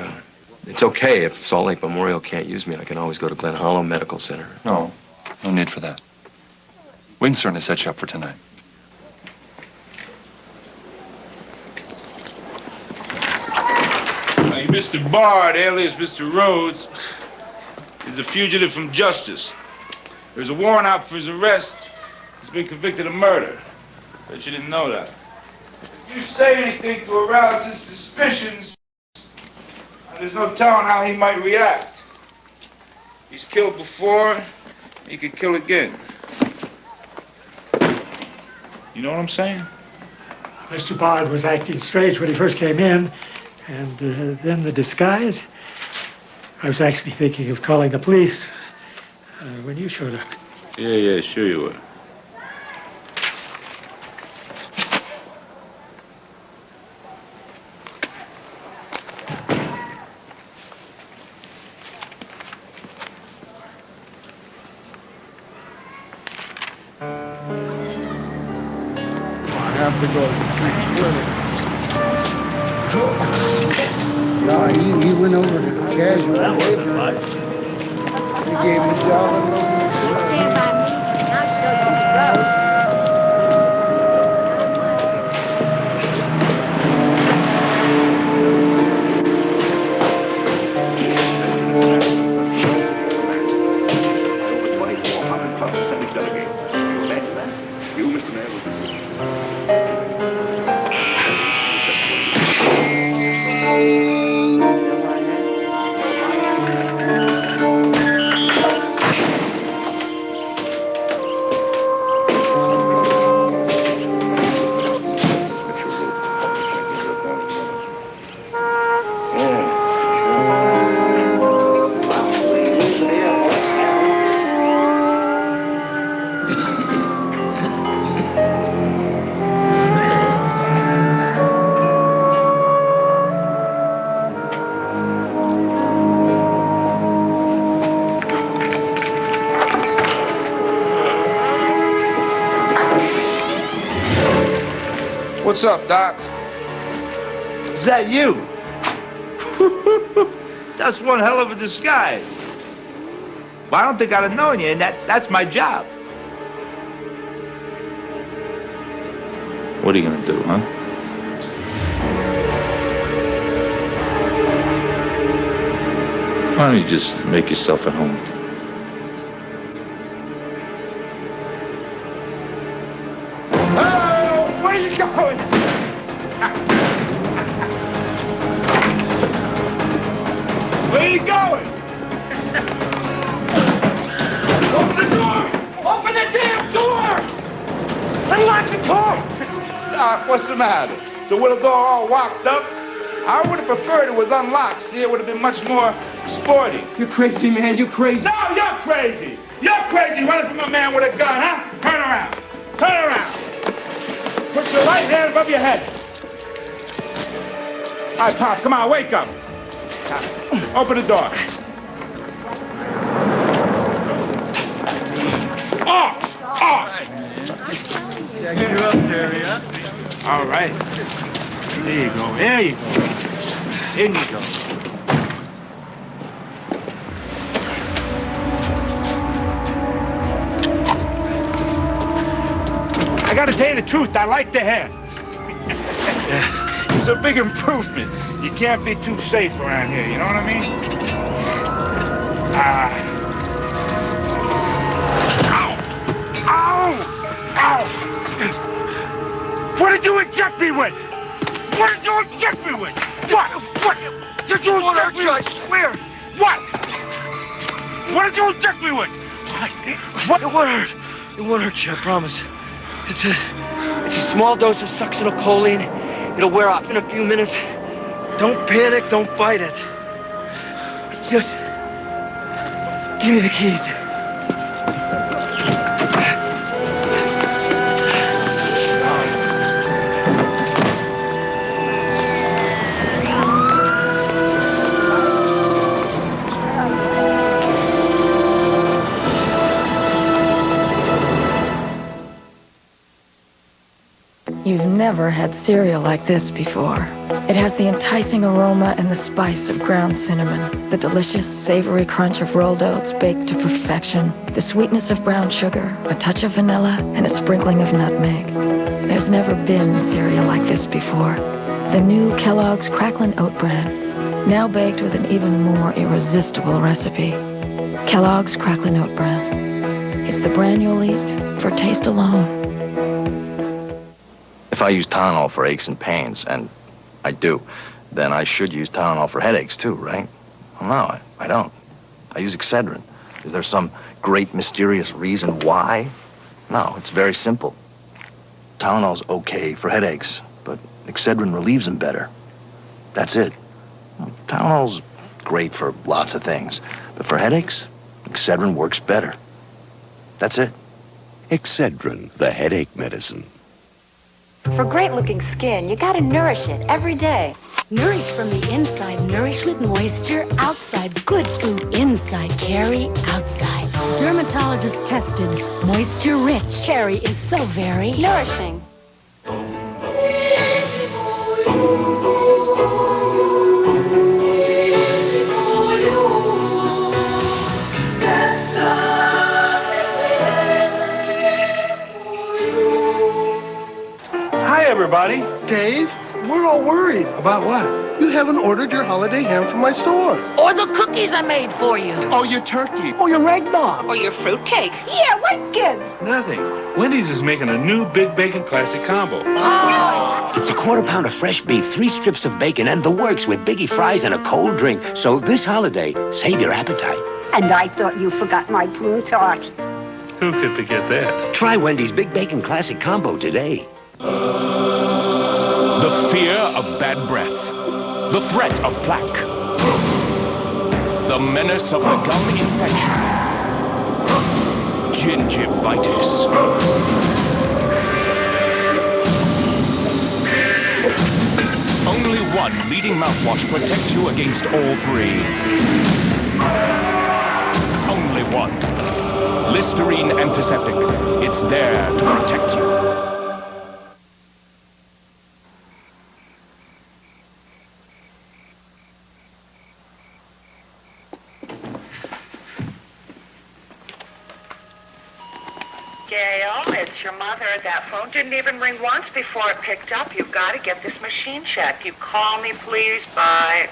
It's okay if Salt Lake Memorial can't use me. I can always go to Glen Hollow Medical Center. No need for that. We can certainly set you up for tonight. Hey, Mr. Bard, alias Mr. Rhodes, is a fugitive from justice. There's a warrant out for his arrest. He's been convicted of murder. Bet you didn't know that. If you say anything to arouse his suspicions, there's no telling how he might react. He's killed before, he could kill again. You know what I'm saying? Mr. Bard was acting strange when he first came in, and then the disguise. I was actually thinking of calling the police when you showed up. Yeah, sure you were. I have to go to the street swimming. No, he went over to the casual labor. He gave him a job. Stand by me, and I'll show you the road. What's up, Doc? Is that you? That's one hell of a disguise. Well, I don't think I'd have known you, and that's my job. What are you gonna do, huh? Why don't you just make yourself at home? Oh, where are you going? Where are you going? Open the door! Open the damn door! Unlock the door! Doc, what's the matter? So with the door all locked up? I would have preferred it was unlocked. See, it would have been much more sporty. You're crazy, man. You're crazy. No, you're crazy. You're crazy running from a man with a gun, huh? Turn around. Turn around. Put your right hand above your head. All right, Pop, come on, wake up. Open the door. Off! Off! Check you up there, yeah? All right. There you go. There you go. In you go. I gotta tell you the truth, I like the hair. It's a big improvement. You can't be too safe around here, you know what I mean? Ow! Ow! Ow! What did you inject me with? What did you inject me with? What? What? Did you inject me with? I swear. What? What did you inject me with? What? It won't hurt. It won't hurt you, I promise. It's a small dose of succinylcholine. It'll wear off in a few minutes. Don't panic, don't fight it. Just give me the keys. You've never had cereal like this before. It has the enticing aroma and the spice of ground cinnamon, the delicious, savory crunch of rolled oats baked to perfection, the sweetness of brown sugar, a touch of vanilla, and a sprinkling of nutmeg. There's never been cereal like this before. The new Kellogg's Cracklin' Oat Bran, now baked with an even more irresistible recipe. Kellogg's Cracklin' Oat Bran. It's the bran you'll eat for taste alone. If I use Tylenol for aches and pains, and I do, then I should use Tylenol for headaches too, right? Well, no, I don't. I use Excedrin. Is there some great mysterious reason why? No, it's very simple. Tylenol's okay for headaches, but Excedrin relieves them better. That's it. Tylenol's great for lots of things, but for headaches, Excedrin works better. That's it. Excedrin, the headache medicine. For great-looking skin, you gotta nourish it every day. Nourish from the inside, nourish with moisture outside. Good food inside, Carrie outside. Dermatologist tested, moisture rich. Carrie is so very nourishing. Hi, everybody. Dave, we're all worried. About what? You haven't ordered your holiday ham from my store. Or the cookies I made for you. Oh, your turkey. Or your eggnog. Or your fruitcake. Yeah, what kids? Nothing. Wendy's is making a new Big Bacon Classic Combo. Oh. It's a quarter pound of fresh beef, 3 strips of bacon, and the works with biggie fries and a cold drink. So this holiday, save your appetite. And I thought you forgot my prune tart. Who could forget that? Try Wendy's Big Bacon Classic Combo today. The fear of bad breath. The threat of plaque. The menace of the gum infection. Gingivitis. Only one leading mouthwash protects you against all 3. Only one. Listerine Antiseptic. It's there to protect you. Gail, it's your mother. That phone didn't even ring once before it picked up. You've got to get this machine checked. You call me, please. Bye.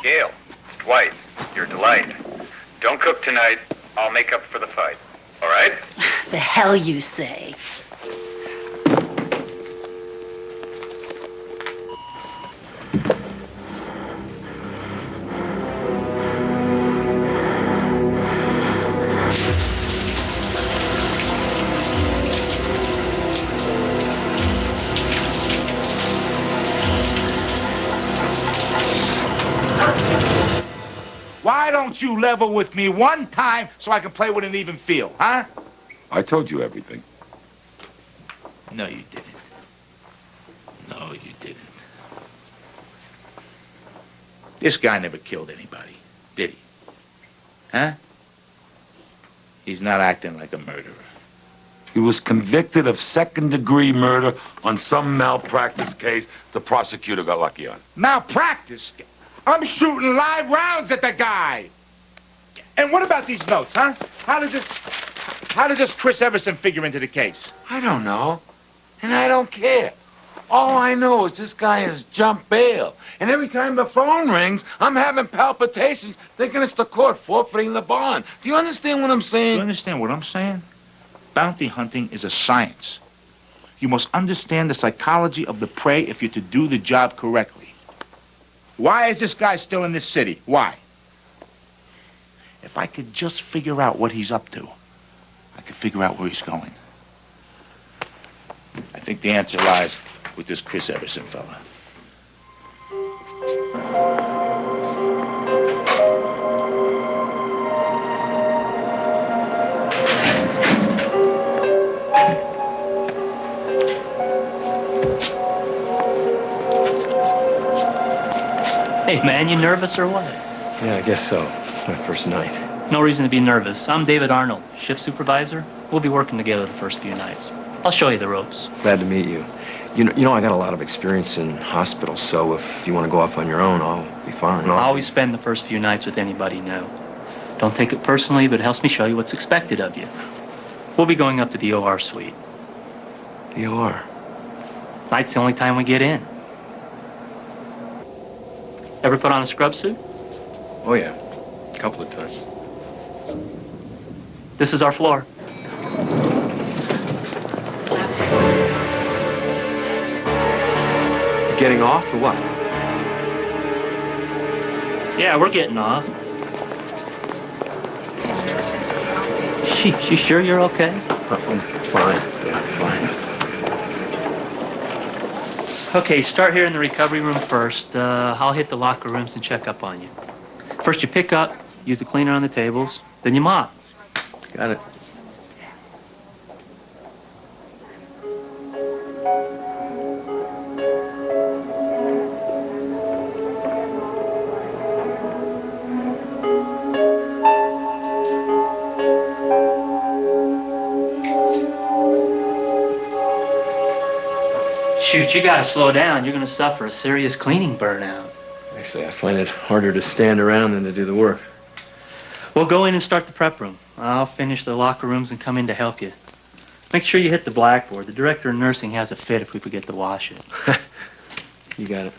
Gail, it's Dwight. Your delight. Don't cook tonight. I'll make up for the fight. All right? The hell you say. Why don't you level with me one time so I can play with an even feel, huh? I told you everything. No, you didn't. No, you didn't. This guy never killed anybody, did he? Huh? He's not acting like a murderer. He was convicted of second-degree murder on some malpractice case the prosecutor got lucky on. Malpractice? I'm shooting live rounds at the guy. And what about these notes, huh? How does this Chris Everson figure into the case? I don't know. And I don't care. All I know is this guy has jumped bail. And every time the phone rings, I'm having palpitations, thinking it's the court forfeiting the bond. Do you understand what I'm saying? You understand what I'm saying? Bounty hunting is a science. You must understand the psychology of the prey if you're to do the job correctly. Why is this guy still in this city? Why? If I could just figure out what he's up to, I could figure out where he's going. I think the answer lies with this Chris Everson fella. Hey, man, you nervous or what? Yeah, I guess so. It's my first night. No reason to be nervous. I'm David Arnold, shift supervisor. We'll be working together the first few nights. I'll show you the ropes. Glad to meet you. You know, I got a lot of experience in hospitals, so if you want to go off on your own, I'll be fine. I'll always spend the first few nights with anybody new. Don't take it personally, but it helps me show you what's expected of you. We'll be going up to the OR suite. The OR? Night's the only time we get in. Ever put on a scrub suit? Oh, yeah. A couple of times. This is our floor. Getting off or what? Yeah, we're getting off. You sure you're okay? I'm fine. Yeah, fine. Okay, start here in the recovery room first. I'll hit the locker rooms and check up on you. First you pick up, use the cleaner on the tables, then you mop. Got it. Shoot, you gotta slow down. You're gonna suffer a serious cleaning burnout. Actually, I find it harder to stand around than to do the work. We'll go in and start the prep room. I'll finish the locker rooms and come in to help you. Make sure you hit the blackboard. The director of nursing has a fit if we forget to wash it. You got it.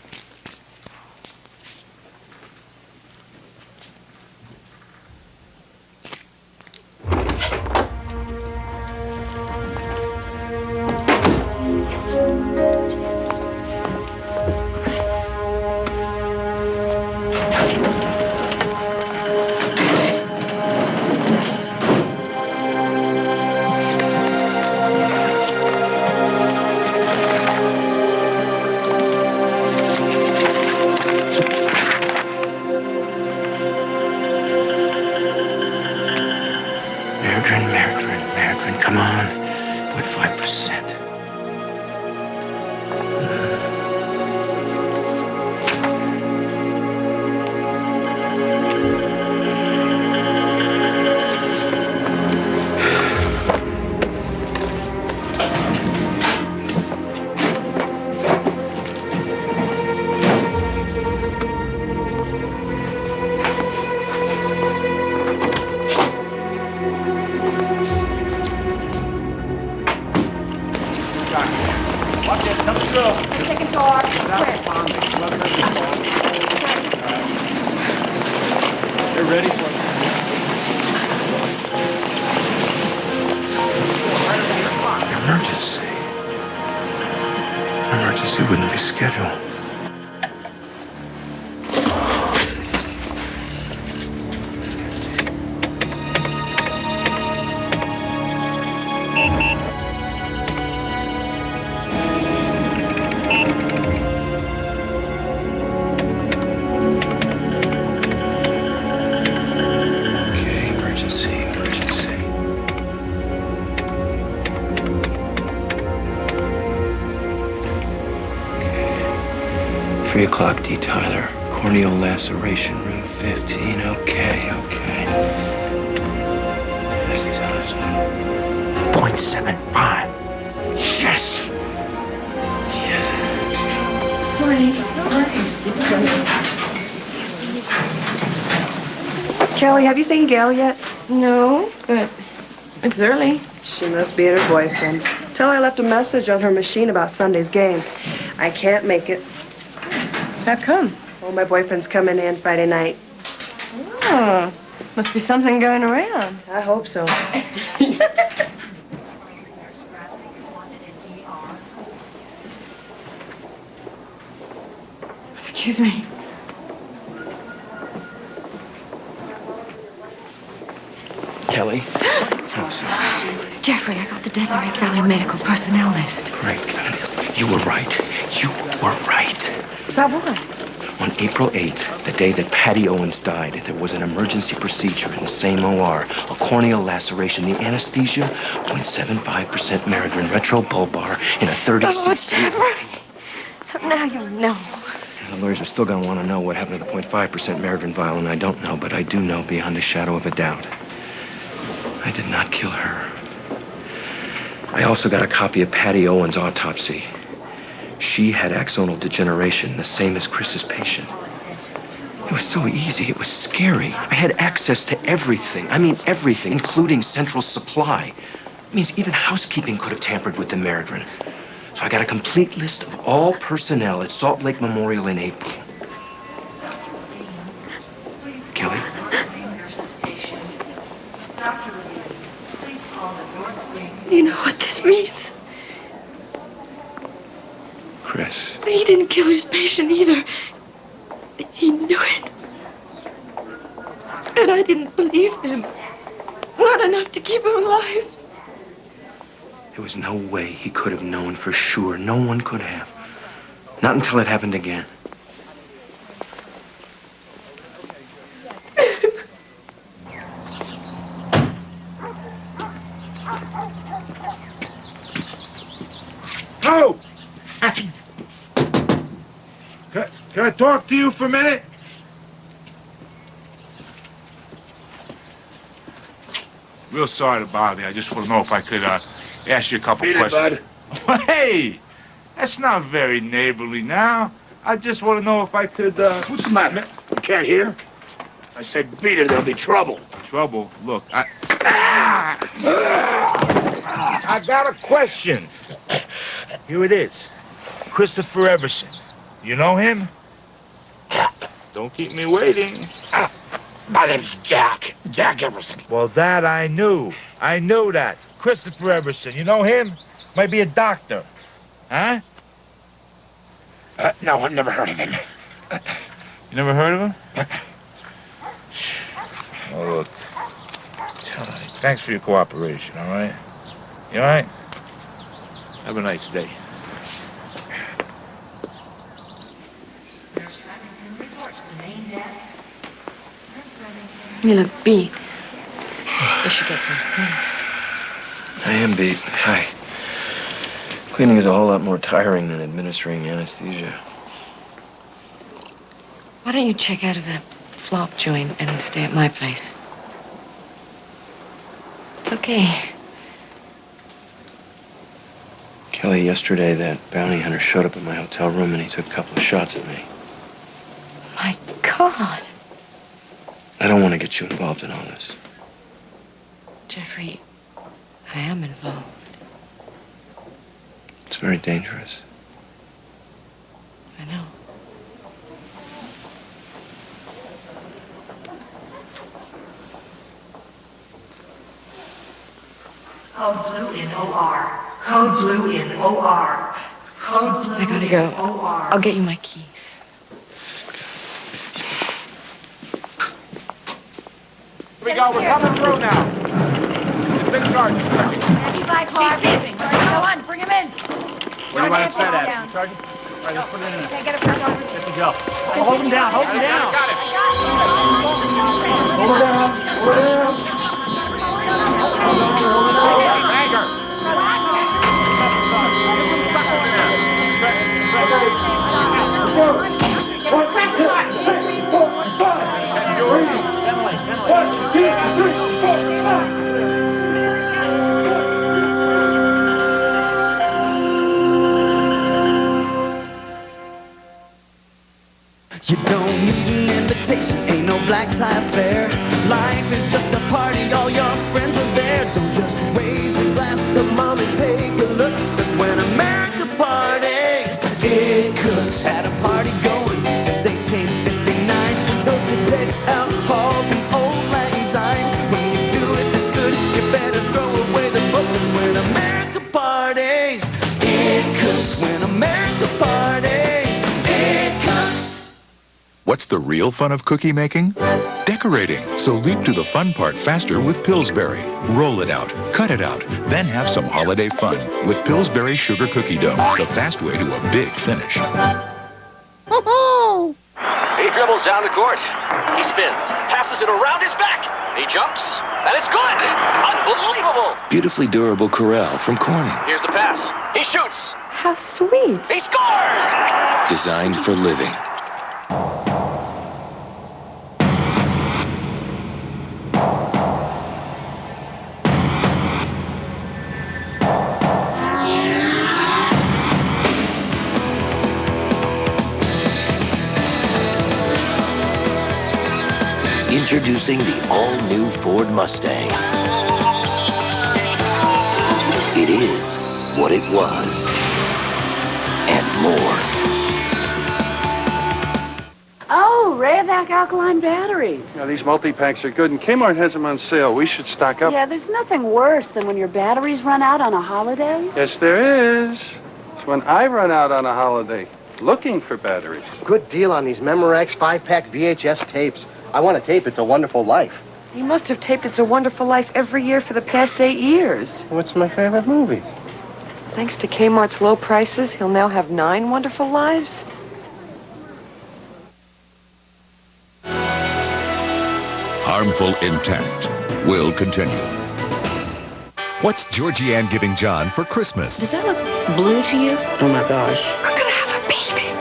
Maridrin, come on. 0.5%. Let's go. Second door. Quick. They're ready for Emergency. Emergency wouldn't be scheduled. Okay, emergency. 3 o'clock, D. Tyler. Corneal laceration, room 15. Okay. There's these others. 0.75. Yes! Kelly, have you seen Gail yet? No, but it's early. She must be at her boyfriend's. Tell her I left a message on her machine about Sunday's game. I can't make it. How come? Oh, my boyfriend's coming in Friday night. Oh, must be something going around. I hope so. Excuse me. Kelly? Oh, sorry. Jeffrey, I got the Deseret Valley medical personnel list. Great. You were right. About what? On April 8th, the day that Patty Owens died, there was an emergency procedure in the same OR. A corneal laceration. The anesthesia, 0.75% Meridrin retrobulbar in a 30cc. Oh, Jeffrey. So now you know. The lawyers are still going to want to know what happened to the 0.5% Meridrin vial, and I don't know, but I do know beyond a shadow of a doubt. I did not kill her. I also got a copy of Patty Owens' autopsy. She had axonal degeneration, the same as Chris's patient. It was so easy. It was scary. I had access to everything. I mean, everything, including central supply. It means even housekeeping could have tampered with the Meridrin. So I got a complete list of all personnel at Salt Lake Memorial in April. Kelly? You know what this means? Chris. He didn't kill his patient either. He knew it. And I didn't believe him. Not enough to keep him alive. There was no way he could have known for sure. No one could have. Not until it happened again. Oh! Can I talk to you for a minute? Real sorry to bother you. I just want to know if I could ask you a couple questions. Bud. Hey! That's not very neighborly now. I just want to know if I could, What's the matter? You can't hear? I said beat it, there'll be trouble. Trouble? Look, I got a question. Here it is. Christopher Everson. You know him? Don't keep me waiting. My name's Jack. Jack Everson. Well, that I knew. I knew that. Christopher Everson. You know him? Might be a doctor. Huh? No, I've never heard of him. You never heard of him? Oh, look. Thanks for your cooperation, all right? You all right? Have a nice day. You look beat. You should get some sleep. I am beat. Hi. Cleaning is a whole lot more tiring than administering anesthesia. Why don't you check out of that flop joint and stay at my place? It's okay. Kelly, yesterday that bounty hunter showed up at my hotel room and he took a couple of shots at me. My God. I don't want to get you involved in all this. Jeffrey, I am involved. It's very dangerous. I know. Code blue in OR. Code blue in OR. Code blue I gotta go. in OR. I'll get you my keys. Here we go. We're coming through now. It's big Sergeant. Heavy by car, moving. Go on, bring him in. What do you want to set at, Sergeant? All right, let's put it in there. Okay, get it for Sergeant. Good to go. Hold him down. Hold him down. Got it. Hold her down. Hold her down. Bagger. You don't need an invitation, ain't no black tie affair. Life is just a party, all your friends are there. Don't just raise a glass, come on and take a look. 'Cause when America parties, it cooks. Had a party going since 1859. Toasted pigs, alcohols, and old lang syne. When you do it this good, you better throw away the book. 'Cause when America parties, it cooks. When America parties, it cooks. What's the real fun of cookie making? Decorating. So leap to the fun part faster with Pillsbury. Roll it out, cut it out, then have some holiday fun with Pillsbury Sugar Cookie Dough, the fast way to a big finish. He dribbles down the court. He spins, passes it around his back. He jumps, and it's good. Unbelievable. Beautifully durable Corelle from Corning. Here's the pass. He shoots. How sweet. He scores. Designed for living. Introducing the all-new Ford Mustang. It is what it was, and more. Oh, Rayovac alkaline batteries. Now, these multi-packs are good, and Kmart has them on sale. We should stock up. Yeah, there's nothing worse than when your batteries run out on a holiday. Yes, there is. It's when I run out on a holiday, looking for batteries. Good deal on these Memorex 5-pack VHS tapes. I want to tape It's a Wonderful Life. You must have taped It's a Wonderful Life every year for the past 8 years. What's my favorite movie? Thanks to Kmart's low prices, he'll now have 9 wonderful lives. Harmful intent will continue. What's Georgianne giving John for Christmas? Does that look blue to you? Oh, my gosh.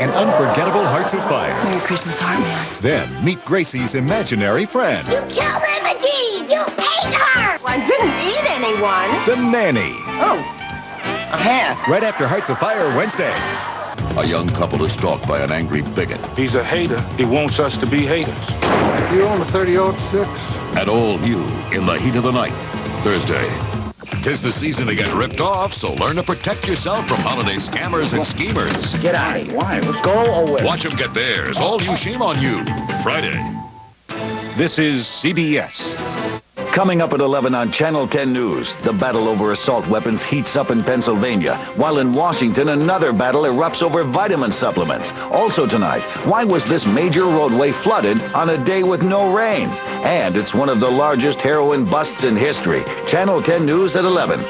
An unforgettable Hearts of Fire. Merry Christmas, Heartman. Then meet Gracie's imaginary friend, You killed Imogene! You ate her! I didn't eat anyone. the nanny. Oh, a half. Right after Hearts of Fire Wednesday. A young couple is stalked by an angry bigot. He's a hater. He wants us to be haters. You own a 30-06? And all new in the heat of the night. Thursday. 'Tis the season to get ripped off, so learn to protect yourself from holiday scammers and schemers. Get out of here. Why? Let's go away. Watch them get theirs. All you shame on you. Friday. This is CBS. Coming up at 11 on Channel 10 News, the battle over assault weapons heats up in Pennsylvania, while in Washington, another battle erupts over vitamin supplements. Also tonight, why was this major roadway flooded on a day with no rain? And it's one of the largest heroin busts in history. Channel 10 News at 11.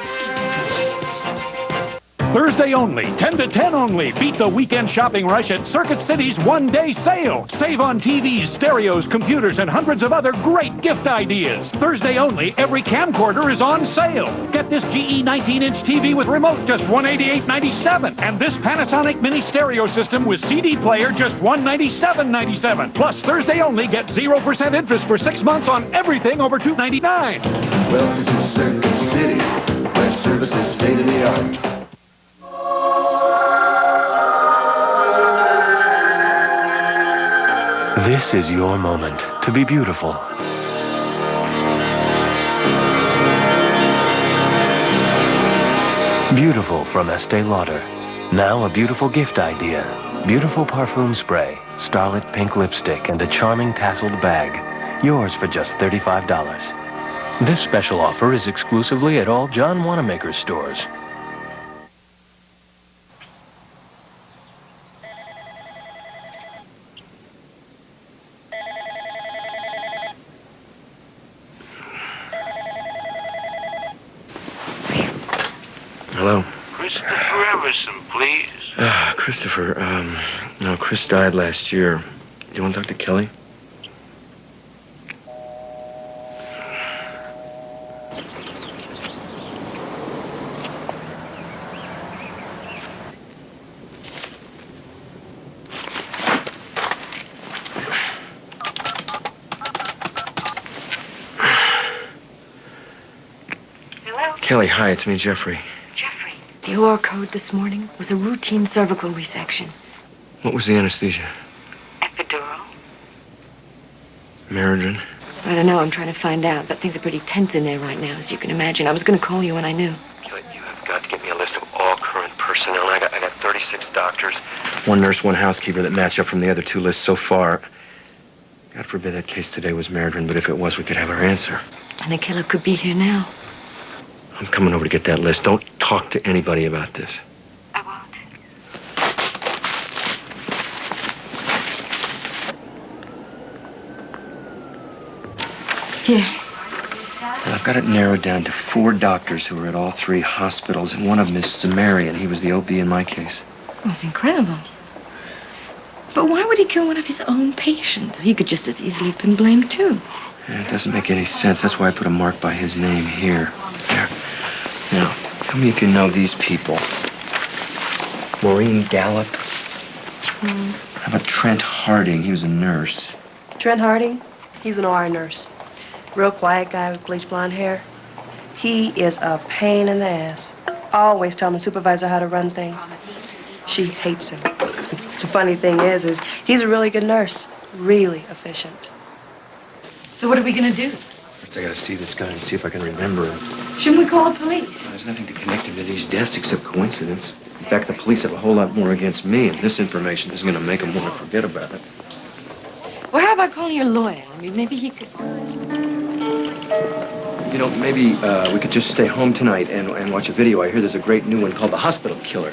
Thursday only, 10 to 10 only. Beat the weekend shopping rush at Circuit City's one-day sale. Save on TVs, stereos, computers, and hundreds of other great gift ideas. Thursday only, every camcorder is on sale. Get this GE 19-inch TV with remote, just $188.97. And this Panasonic mini stereo system with CD player, just $197.97. Plus, Thursday only, get 0% interest for 6 months on everything over $299. Welcome to Circuit City, where service is state-of-the-art. This is your moment to be beautiful. Beautiful from Estee Lauder. Now a beautiful gift idea. Beautiful parfum spray, starlit pink lipstick, and a charming tasseled bag. Yours for just $35. This special offer is exclusively at all John Wanamaker stores. Hello? Christopher Everson, please. Christopher, no, Chris died last year. Do you want to talk to Kelly? Kelly, hi, it's me, Jeffrey. Jeffrey, the OR code this morning was a routine cervical resection. What was the anesthesia? Epidural? Meridrin? I don't know. I'm trying to find out. But things are pretty tense in there right now, as you can imagine. I was going to call you when I knew. Kelly, you have got to get me a list of all current personnel. I got 36 doctors. One nurse, one housekeeper that match up from the other two lists so far. God forbid that case today was Meridrin, but if it was, we could have our answer. And the killer could be here now. I'm coming over to get that list. Don't talk to anybody about this. I won't. Here. Well, I've got it narrowed down to 4 doctors who are at all 3 hospitals, and one of them is Sumerian. He was the OP in my case. That's incredible. But why would he kill one of his own patients? He could just as easily have been blamed, too. Yeah, it doesn't make any sense. That's why I put a mark by his name here. There. Now, tell me if you know these people. Maureen Gallup. How about Trent Harding? He was a nurse. Trent Harding, he's an OR nurse. Real quiet guy with bleached blonde hair. He is a pain in the ass. Always telling the supervisor how to run things. She hates him. The funny thing is he's a really good nurse. Really efficient. So what are we going to do? First, I gotta see this guy and see if I can remember him. Shouldn't we call the police? There's nothing to connect him to these deaths except coincidence. In fact, the police have a whole lot more against me, and this information isn't gonna make them want to forget about it. Well, how about calling your lawyer? I mean, maybe he could... You know, maybe we could just stay home tonight and watch a video. I hear there's a great new one called The Hospital Killer.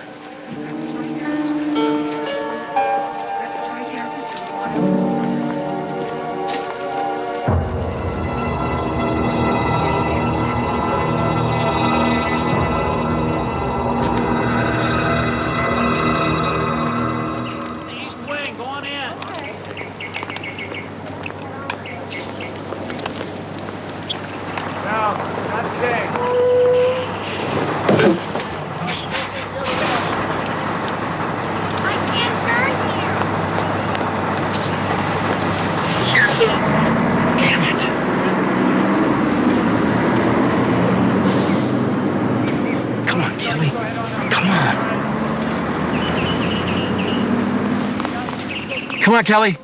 Come on, Kelly.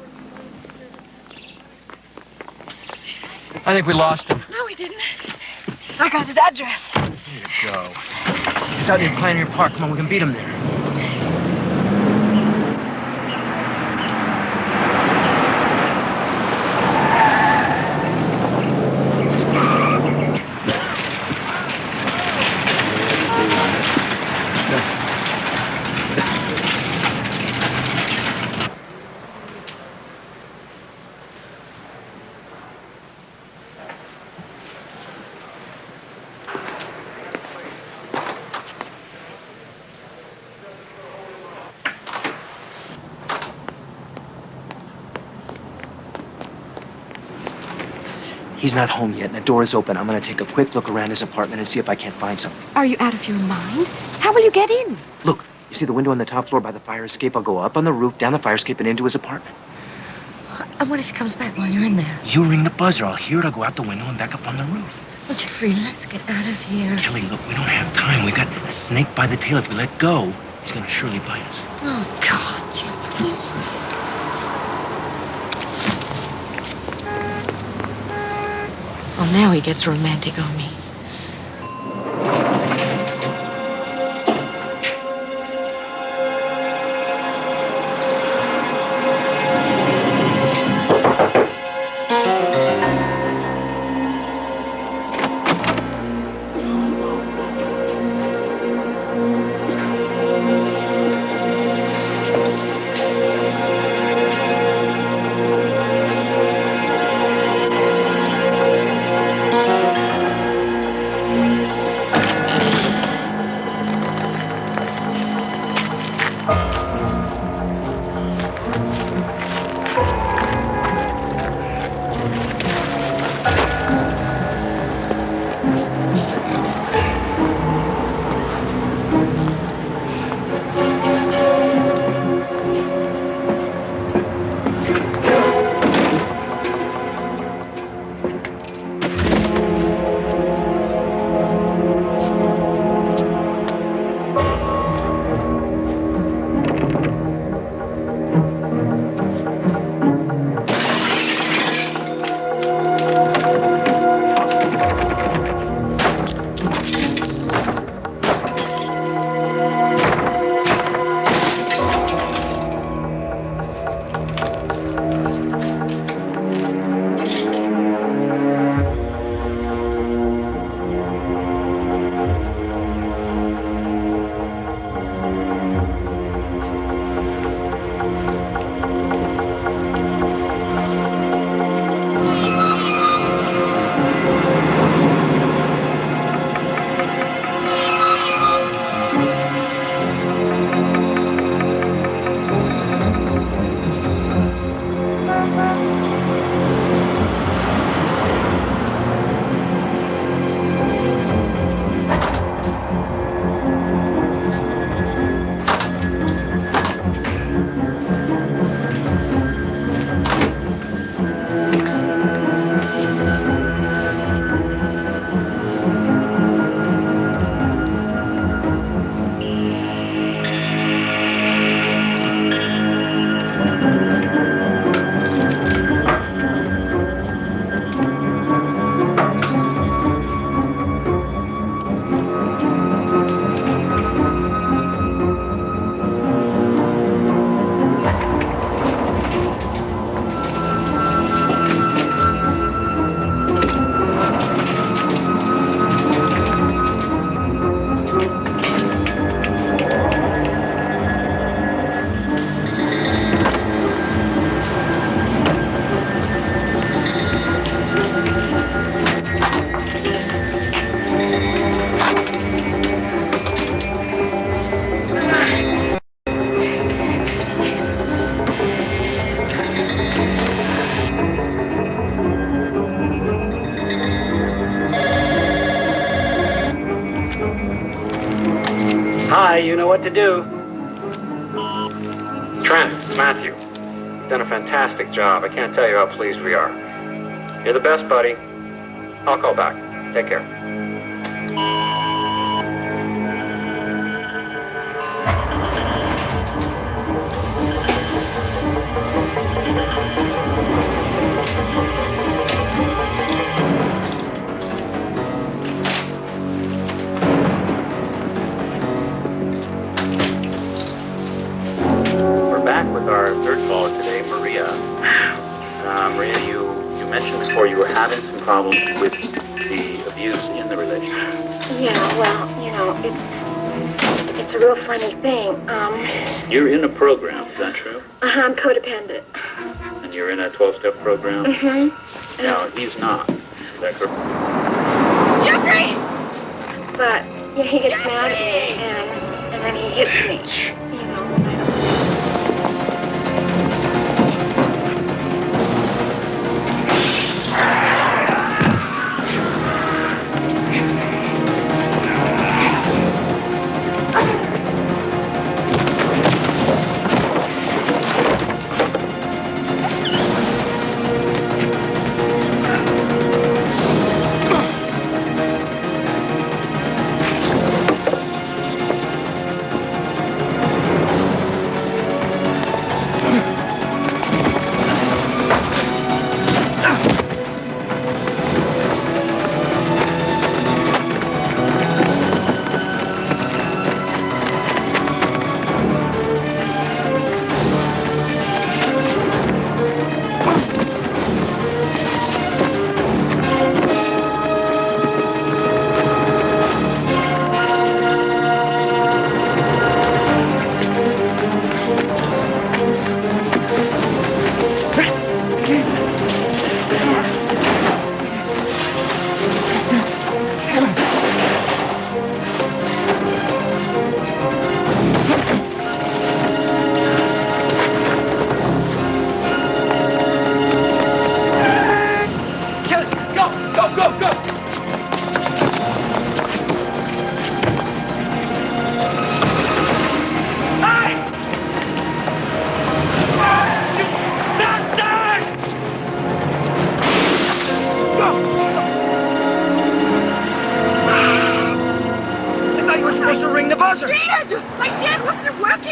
I think we lost him. No, we didn't. I got his address. There you go. He's out near Pioneer Park. Come on, we can beat him there. He's not home yet, and the door is open. I'm gonna take a quick look around his apartment and see if I can't find something. Are you out of your mind? How will you get in? Look, you see the window on the top floor by the fire escape? I'll go up on the roof, down the fire escape, and into his apartment. And what if he comes back while you're in there? You ring the buzzer. I'll hear it. I'll go out the window and back up on the roof. Oh, Jeffrey, let's get out of here. Kelly, look, we don't have time. We got a snake by the tail. If we let go, he's gonna surely bite us. Oh, God, Jeffrey. Well, now he gets romantic on me. Hi, you know what to do. Trent, it's Matthew. You've done a fantastic job. I can't tell you how pleased we are. You're the best, buddy. I'll call back. Take care. We're back with our third caller today, Maria. Maria, you mentioned before you were having some problems with the abuse in the relationship. Yeah, well, you know, it's a real funny thing. You're in a program, is that true? I'm codependent. And you're in a 12-step program? Mm-hmm. No, he's not. Is that correct? Jeffrey! But, yeah, he gets mad at me, and then he hits me. You know,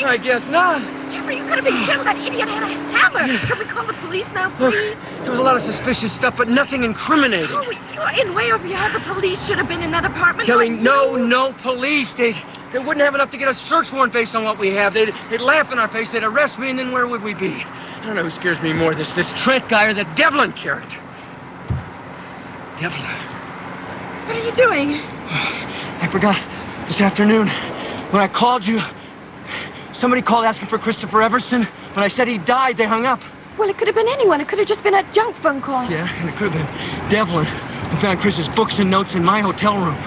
I guess not. Jeffrey, you could have been killed. That idiot had a hammer. Can we call the police now, please? There was a lot of suspicious stuff, but nothing incriminating. Oh, you're in way over your head. The police should have been in that apartment. Kelly, no police. They wouldn't have enough to get a search warrant based on what we have. They'd laugh in our face. They'd arrest me, and then where would we be? I don't know who scares me more, this Trent guy or that Devlin character. Devlin. What are you doing? I forgot. This afternoon, when I called you, somebody called asking for Christopher Everson. When I said he died, they hung up. Well, it could have been anyone. It could have just been a junk phone call. Yeah, and it could have been Devlin, who found Chris's books and notes in my hotel room.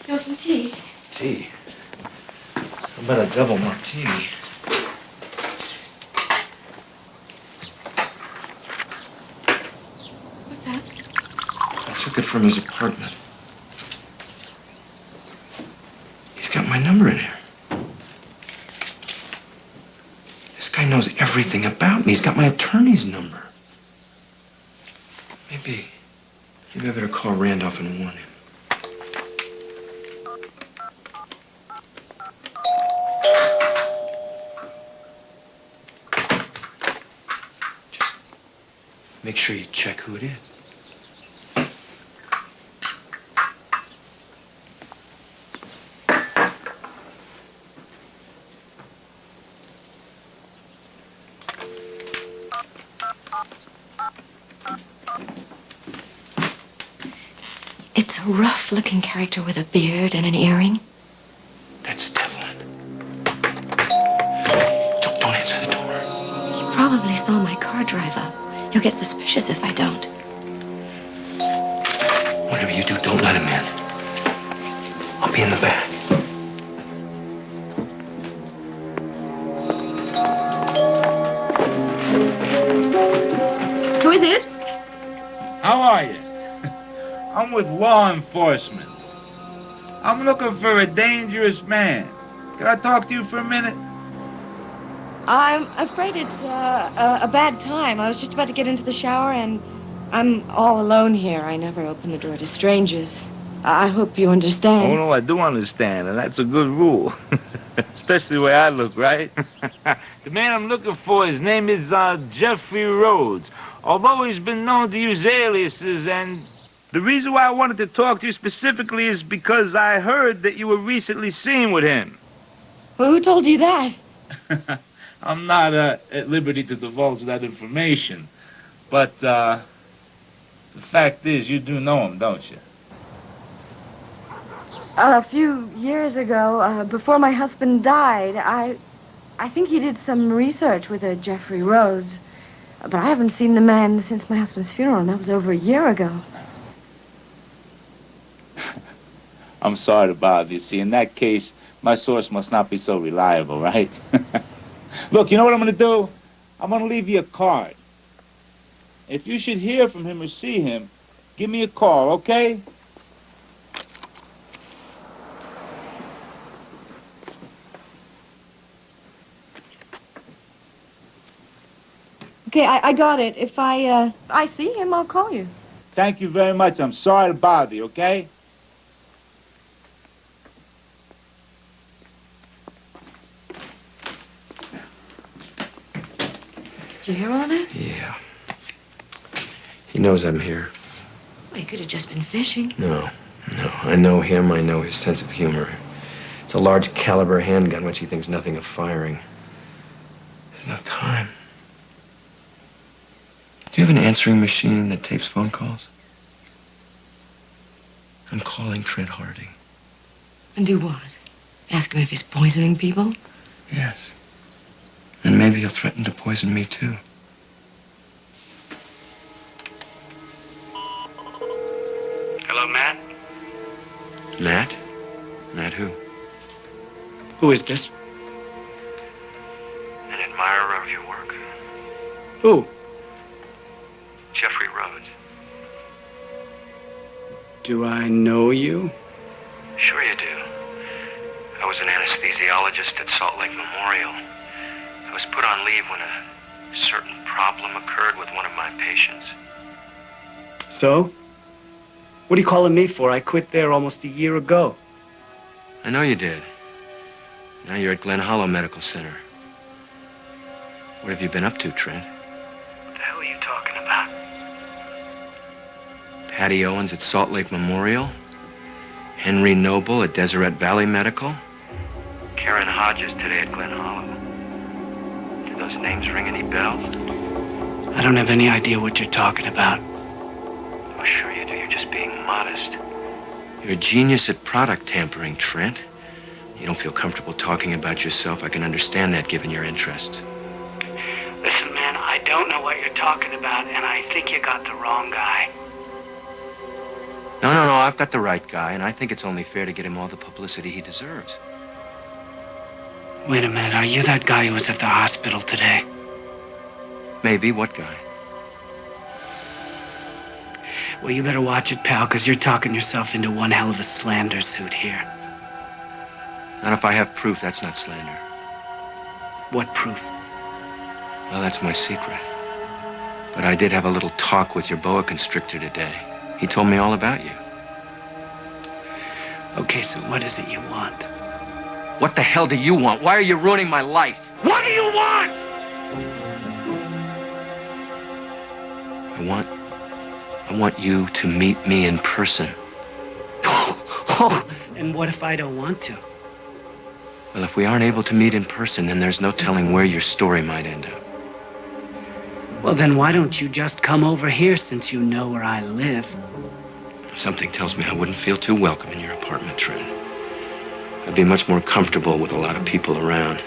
You want some tea? Tea? How about a double martini? What's that? I took it from his apartment. He's got my number in here. This guy knows everything about me. He's got my attorney's number. Maybe I better call Randolph and warn him. Just make sure you check who it is. It's a rough-looking character with a beard and an earring. That's Devlin. Don't answer the door. He probably saw my car drive up. He'll get suspicious if I don't. Whatever you do, don't let him in. I'll be in the back. Who is it? How are you? I'm with law enforcement. I'm looking for a dangerous man. Can I talk to you for a minute? I'm afraid it's a bad time. I was just about to get into the shower, and I'm all alone here. I never open the door to strangers. I hope you understand. Oh, no, I do understand, and that's a good rule. Especially the way I look, right? The man I'm looking for, his name is Jeffrey Rhodes. Although he's been known to use aliases, and the reason why I wanted to talk to you specifically is because I heard that you were recently seen with him. Well, who told you that? I'm not at liberty to divulge that information, but the fact is, you do know him, don't you? A few years ago, before my husband died, I think he did some research with a Jeffrey Rhodes. But I haven't seen the man since my husband's funeral, and that was over a year ago. I'm sorry to bother you. See, in that case, my source must not be so reliable, right? Look, you know what I'm going to do? I'm going to leave you a card. If you should hear from him or see him, give me a call, okay? Okay, I got it. If I see him, I'll call you. Thank you very much. I'm sorry to bother you, okay? Did you hear all that? Yeah. He knows I'm here. Well, he could have just been fishing. No. I know him. I know his sense of humor. It's a large caliber handgun which he thinks nothing of firing. There's no time. Do you have an answering machine that tapes phone calls? I'm calling Trent Harding. And do what? Ask him if he's poisoning people? Yes. And maybe he'll threaten to poison me, too. Hello, Matt? Matt? Matt who? Who is this? An admirer of your work. Who? Jeffrey Rhodes. Do I know you? Sure you do. I was an anesthesiologist at Salt Lake Memorial. I was put on leave when a certain problem occurred with one of my patients. So? What are you calling me for? I quit there almost a year ago. I know you did. Now you're at Glen Hollow Medical Center. What have you been up to, Trent? What the hell are you talking about? Patty Owens at Salt Lake Memorial? Henry Noble at Deseret Valley Medical? Karen Hodges today at Glen Hollow. Do those names ring any bells? I don't have any idea what you're talking about. Oh, sure you do. You're just being modest. You're a genius at product tampering, Trent. You don't feel comfortable talking about yourself. I can understand that, given your interests. Listen, man, I don't know what you're talking about, and I think you got the wrong guy. No, I've got the right guy, and I think it's only fair to get him all the publicity he deserves. Wait a minute, are you that guy who was at the hospital today? Maybe. What guy? Well, you better watch it, pal, because you're talking yourself into one hell of a slander suit here. Not if I have proof. That's not slander. What proof? Well, that's my secret. But I did have a little talk with your boa constrictor today. He told me all about you. Okay, so what is it you want? What the hell do you want? Why are you ruining my life? What do you want? I want you to meet me in person. And what if I don't want to? Well, if we aren't able to meet in person, then there's no telling where your story might end up. Well, then why don't you just come over here since you know where I live? Something tells me I wouldn't feel too welcome in your apartment, Trent. I'd be much more comfortable with a lot of people around.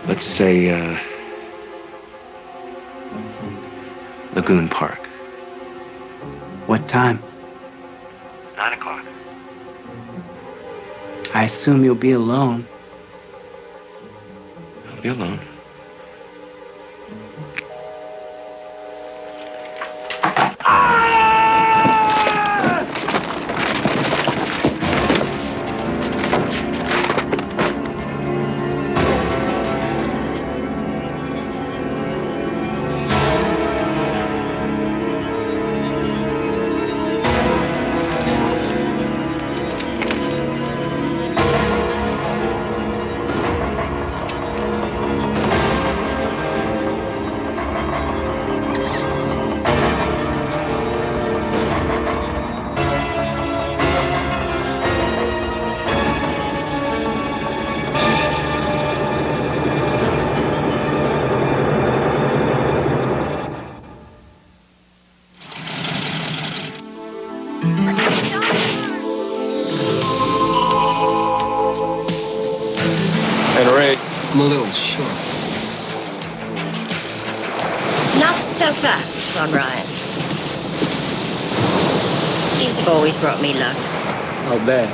Let's say, Lagoon Park. What time? 9 o'clock. I assume you'll be alone. I'll be alone. Ah! so fast, Ron Ryan? These have always brought me luck. How bad?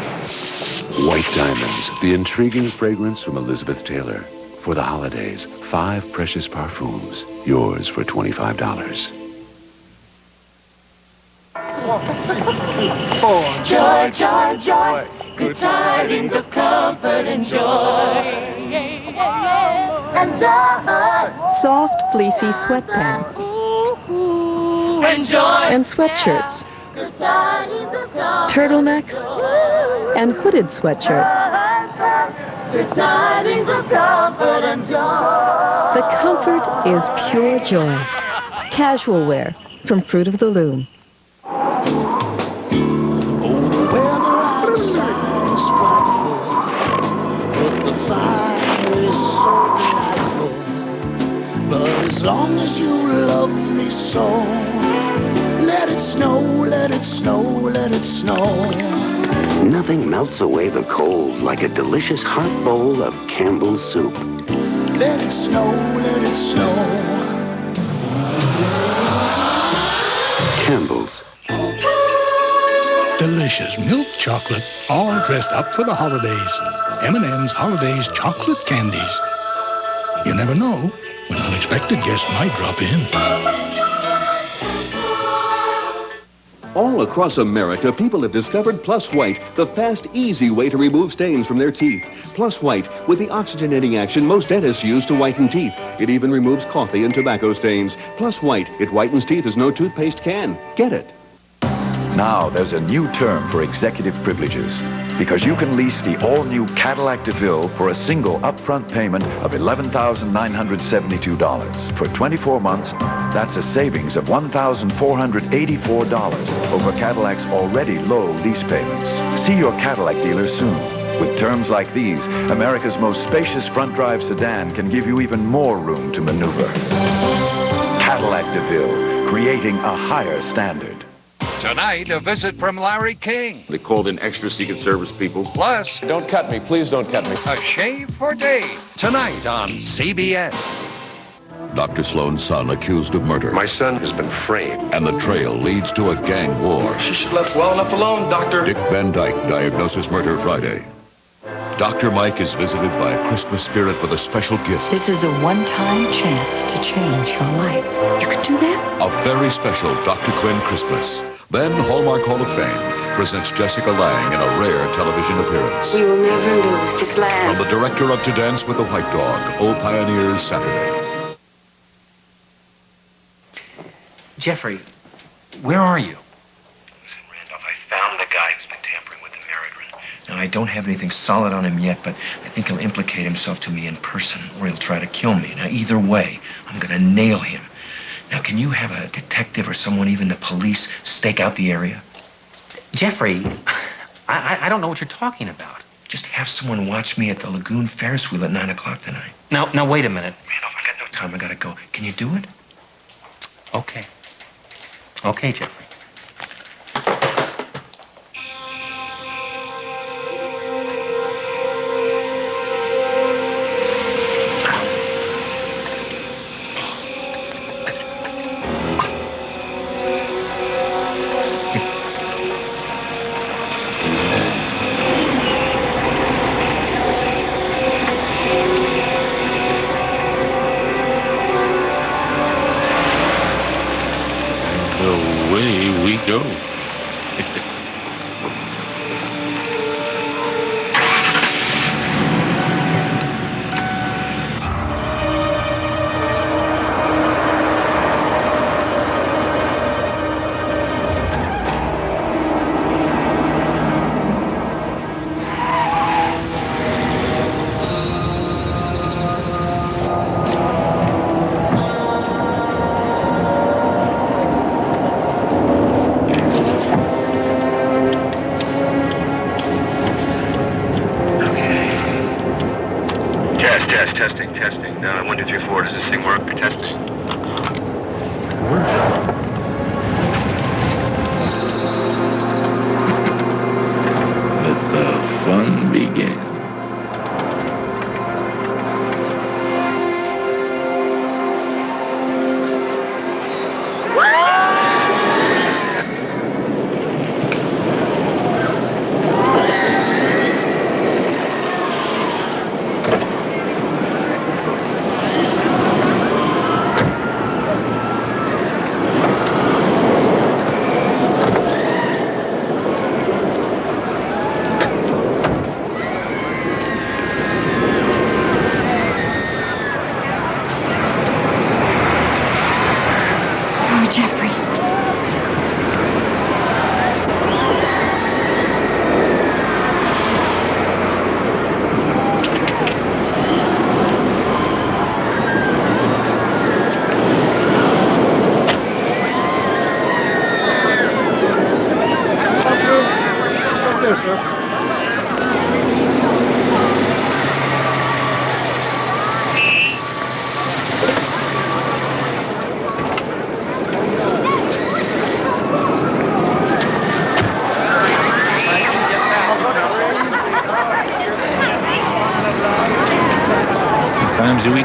White Diamonds, the intriguing fragrance from Elizabeth Taylor. For the holidays, 5 precious parfums, yours for $25. Joy, joy, joy, good tidings of comfort and joy. And joy. Soft, fleecy sweatpants. And joy. And sweatshirts. Good tidings of comfort. Turtlenecks. And hooded sweatshirts. Good tidings of comfort and joy. The comfort is pure joy. Casual wear from Fruit of the Loom. But as long as you love me so, let it snow, let it snow, let it snow. Nothing melts away the cold like a delicious hot bowl of Campbell's soup. Let it snow, let it snow. Campbell's. Delicious milk chocolate, all dressed up for the holidays. M&M's Holidays Chocolate Candies. You never know when unexpected guests might drop in. All across America, people have discovered Plus White, the fast, easy way to remove stains from their teeth. Plus White, with the oxygenating action most dentists use to whiten teeth. It even removes coffee and tobacco stains. Plus White, it whitens teeth as no toothpaste can. Get it. Now there's a new term for executive privileges, because you can lease the all-new Cadillac DeVille for a single upfront payment of $11,972. For 24 months, that's a savings of $1,484 over Cadillac's already low lease payments. See your Cadillac dealer soon. With terms like these, America's most spacious front-drive sedan can give you even more room to maneuver. Cadillac DeVille, creating a higher standard. Tonight, a visit from Larry King. They called in extra Secret Service people. Plus, don't cut me. Please don't cut me. A Shave for Dave. Tonight on CBS. Dr. Sloan's son accused of murder. My son has been framed. And the trail leads to a gang war. She should have left well enough alone, Doctor. Dick Van Dyke, Diagnosis Murder Friday. Dr. Mike is visited by a Christmas spirit with a special gift. This is a one-time chance to change your life. You can do that? A very special Dr. Quinn Christmas. Then Hallmark Hall of Fame presents Jessica Lange in a rare television appearance. We will never lose this land. From the director of To Dance with the White Dog, Old Pioneers, Saturday. Jeffrey, where are you? Listen, Randolph, I found the guy who's been tampering with the Meridrin. Now, I don't have anything solid on him yet, but I think he'll implicate himself to me in person, or he'll try to kill me. Now, either way, I'm gonna nail him. Now, can you have a detective or someone, even the police, stake out the area? Jeffrey, I don't know what you're talking about. Just have someone watch me at the Lagoon Ferris wheel at 9 o'clock tonight. Now, wait a minute. Randolph, I got no time. I gotta go. Can you do it? Okay. Okay, Jeffrey. Away we go. Testing. 1, 2, 3, 4. Does this thing work? Testing. Let the fun begin.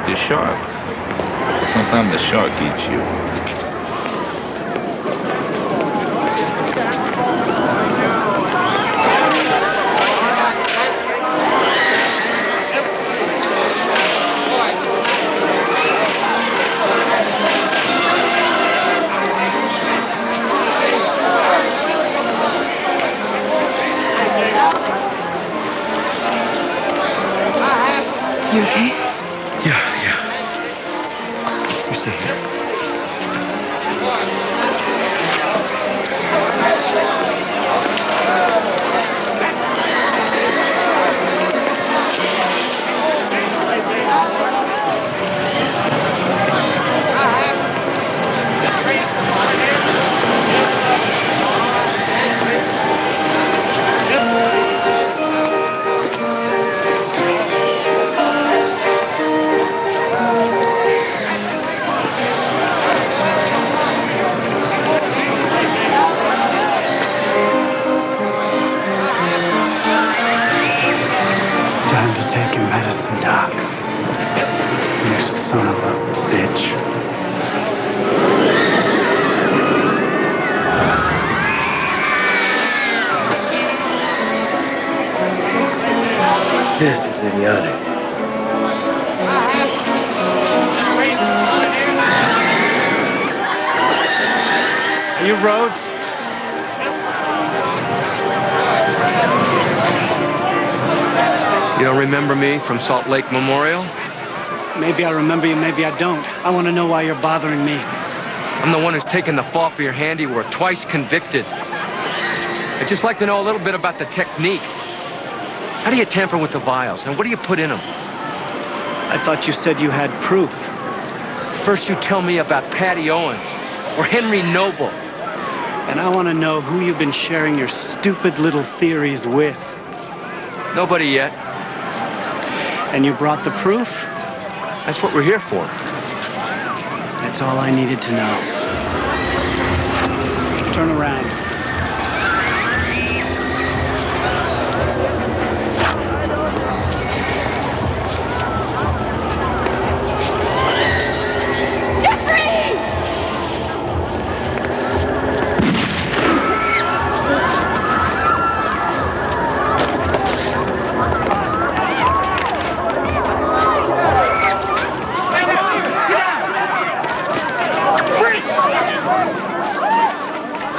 eat the shark. Sometimes the shark eats you. You okay? Yeah. You stay here. Time to take your medicine, Doc. You son of a bitch. This is idiotic. Are you Rhodes? You don't remember me from Salt Lake Memorial? Maybe I remember you, maybe I don't. I want to know why you're bothering me. I'm the one who's taken the fall for your handiwork, twice convicted. I'd just like to know a little bit about the technique. How do you tamper with the vials, and what do you put in them? I thought you said you had proof. First you tell me about Patty Owens, or Henry Noble. And I want to know who you've been sharing your stupid little theories with. Nobody yet. And you brought the proof? That's what we're here for. That's all I needed to know. Turn around.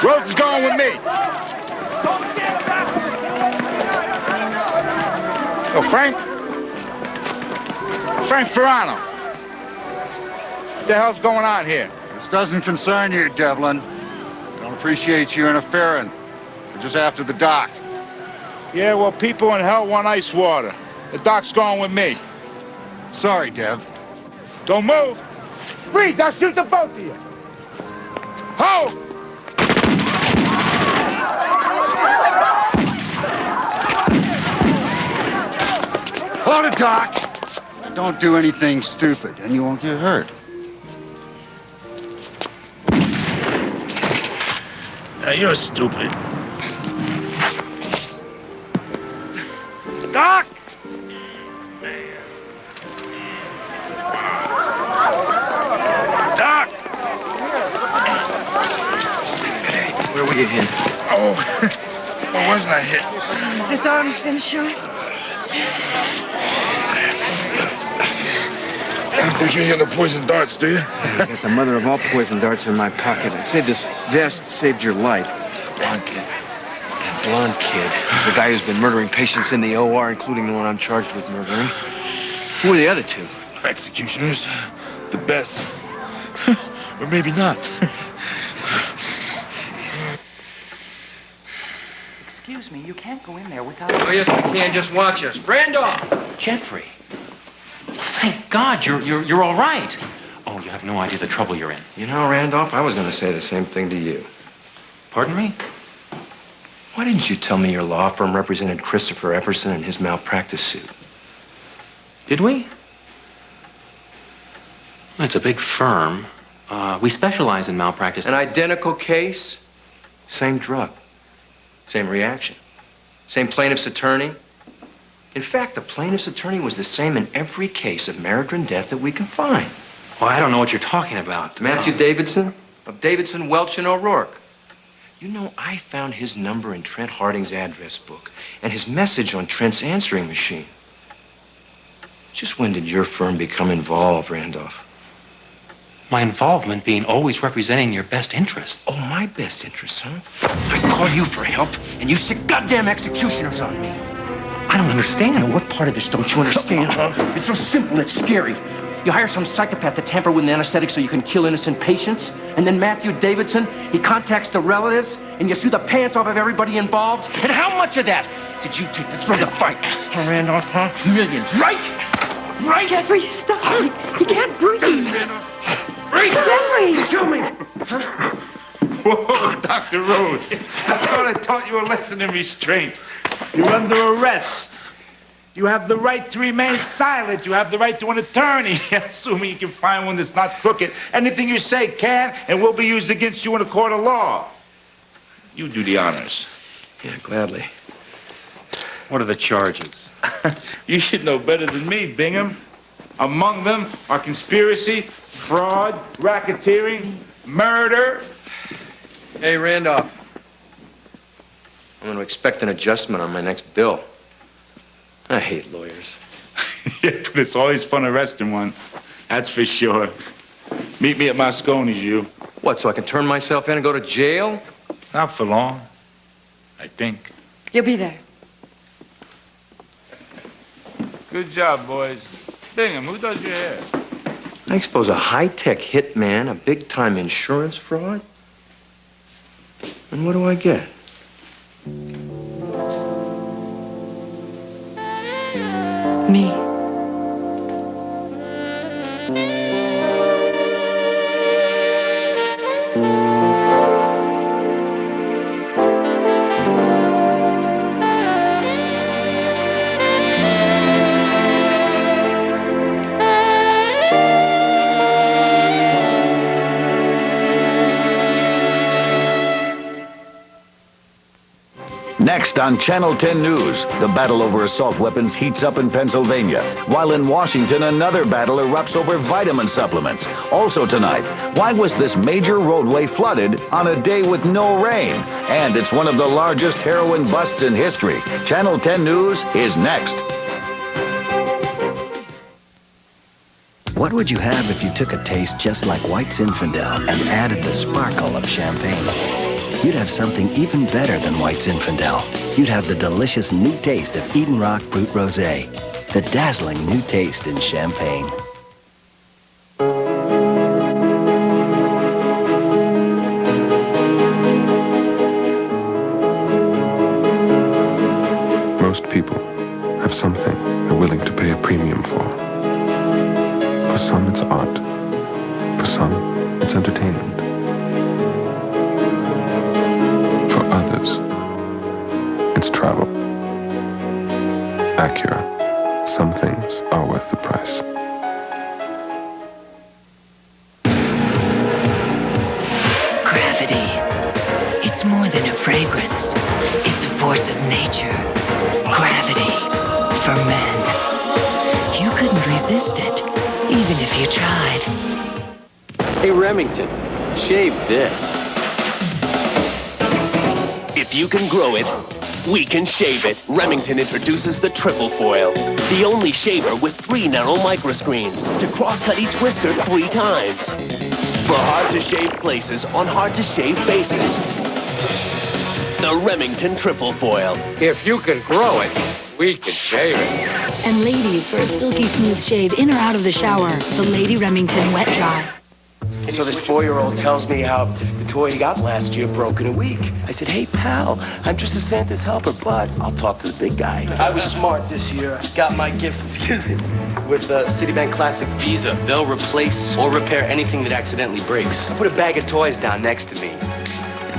Rhodes is going with me. Oh, Frank? Frank Ferrano. What the hell's going on here? This doesn't concern you, Devlin. Don't appreciate you interfering. We're just after the doc. Yeah, well, people in hell want ice water. The doc's going with me. Sorry, Dev. Don't move. Freeze, I'll shoot the both of you. Hold! Hold it, Doc. Don't do anything stupid, and you won't get hurt. Now, you're stupid. Doc! Doc! Where were you hit? Oh, where wasn't I hit? His arm's been shot. I don't think you hit the poison darts, do you? I got the mother of all poison darts in my pocket. I said this vest saved your life. It's the blonde kid. That blonde kid. He's the guy who's been murdering patients in the OR, including the one I'm charged with murdering. Who are the other two? Executioners. The best. Or maybe not. Excuse me, you can't go in there without... Oh, yes, we can. Just watch us. Randolph! Jeffrey. Thank God you're all right. Oh, you have no idea the trouble you're in. You know, Randolph, I was going to say the same thing to you. Pardon me? Why didn't you tell me your law firm represented Christopher Epperson in his malpractice suit? Did we? It's a big firm. We specialize in malpractice. An identical case, same drug, same reaction, same plaintiff's attorney, In fact, the plaintiff's attorney was the same in every case of Meridrin death that we can find. Well, I don't know what you're talking about. Matthew Davidson, of Davidson, Welch, and O'Rourke. You know, I found his number in Trent Harding's address book and his message on Trent's answering machine. Just when did your firm become involved, Randolph? My involvement being always representing your best interest. Oh, my best interest, huh? I call you for help, and you sick goddamn executioners on me. I don't understand. What part of this don't you understand, huh? It's so simple, it's scary. You hire some psychopath to tamper with an anesthetic so you can kill innocent patients, and then Matthew Davidson, he contacts the relatives, and you sue the pants off of everybody involved. And how much of that did you take to throw the fight? Randolph, huh? Millions, right? Right? Jeffrey, stop. He can't breathe. Right? Jeffrey! Kill me! Whoa, Dr. Rhodes. I thought I taught you a lesson in restraint. You're under arrest. You have the right to remain silent. You have the right to an attorney, assuming you can find one that's not crooked. Anything you say can and will be used against you in a court of law. You do the honors. Yeah, gladly. What are the charges? You should know better than me, Bingham. Among them are conspiracy, fraud, racketeering, murder. Hey, Randolph. I'm going to expect an adjustment on my next bill. I hate lawyers. Yeah, but it's always fun arresting one. That's for sure. Meet me at Mosconi's, you. What, so I can turn myself in and go to jail? Not for long, I think. You'll be there. Good job, boys. Bingham, who does your hair? I expose a high-tech hitman, a big-time insurance fraud. And what do I get? Me. Next on Channel 10 News, the battle over assault weapons heats up in Pennsylvania, while in Washington another battle erupts over vitamin supplements. Also tonight, why was this major roadway flooded on a day with no rain? And it's one of the largest heroin busts in history. Channel 10 News is next. What would you have if you took a taste just like White Zinfandel and added the sparkle of champagne? You'd have something even better than White Zinfandel. You'd have the delicious new taste of Eden Rock Brut Rosé. The dazzling new taste in champagne. Most people have something they're willing to pay a premium for. For some, it's art. For some, it's entertainment. For others, it's travel. Acura. Some things are worth the price. Gravity. It's more than a fragrance. It's a force of nature. Gravity. For men. You couldn't resist it, even if you tried. Hey, Remington, shave this. If you can grow it, we can shave it. Remington introduces the Triple Foil, the only shaver with 3 narrow microscreens to cross-cut each whisker 3 times. For hard-to-shave places on hard-to-shave bases. The Remington Triple Foil. If you can grow it, we can shave it. And ladies, for a silky smooth shave in or out of the shower, the Lady Remington Wet Dry. So this 4-year-old tells me how the toy he got last year broke in a week. I said, hey, pal, I'm just a Santa's helper, but I'll talk to the big guy. I was smart this year. Got my gifts, excuse me, with Citibank Classic Visa. They'll replace or repair anything that accidentally breaks. I put a bag of toys down next to me.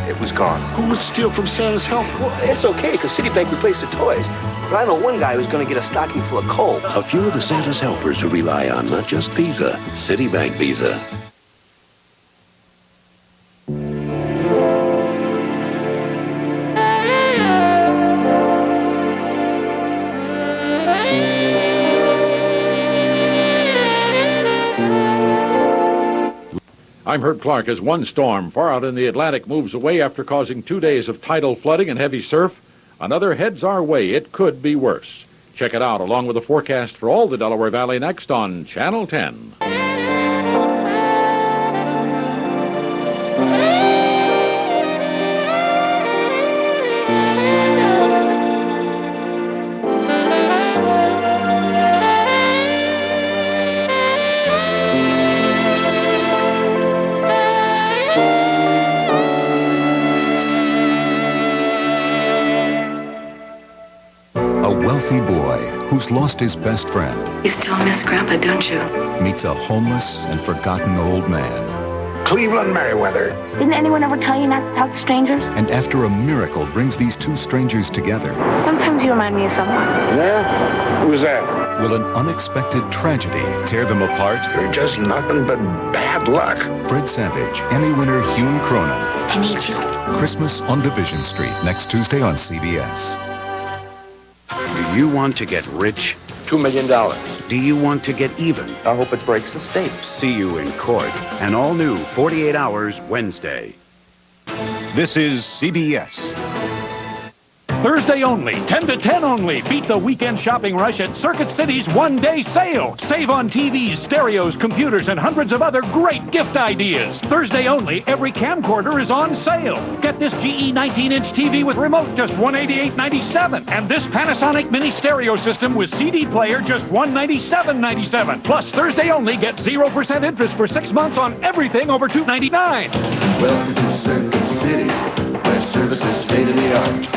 It was gone. Who would steal from Santa's helper? Well, it's okay, because Citibank replaced the toys. But I know one guy who's going to get a stocking full of coal. A few of the Santa's helpers who rely on not just Visa, Citibank Visa. I'm Herb Clark. As one storm far out in the Atlantic moves away after causing 2 days of tidal flooding and heavy surf, another heads our way. It could be worse. Check it out along with the forecast for all the Delaware Valley next on Channel 10. Boy who's lost his best friend You still miss Grandpa, don't you? meets a homeless and forgotten old man. Cleveland Merriweather. Didn't anyone ever tell you not to talk to strangers? And after a miracle brings these two strangers together, Sometimes you remind me of someone. Yeah? Who's that? will an unexpected tragedy tear them apart? You're just nothing but bad luck. Fred Savage, Emmy winner Hume Cronin. I need you. Christmas on Division Street, next Tuesday on CBS. Do you want to get rich? $2 million. Do you want to get even? I hope it breaks the state. See you in court. An all-new 48 Hours Wednesday. This is CBS. Thursday only, 10 to 10 only. Beat the weekend shopping rush at Circuit City's one-day sale. Save on TVs, stereos, computers, and hundreds of other great gift ideas. Thursday only, every camcorder is on sale. Get this GE 19-inch TV with remote, just $188.97. And this Panasonic mini stereo system with CD player, just $197.97. Plus, Thursday only, get 0% interest for 6 months on everything over $299. Welcome to Circuit City, where service is state-of-the-art.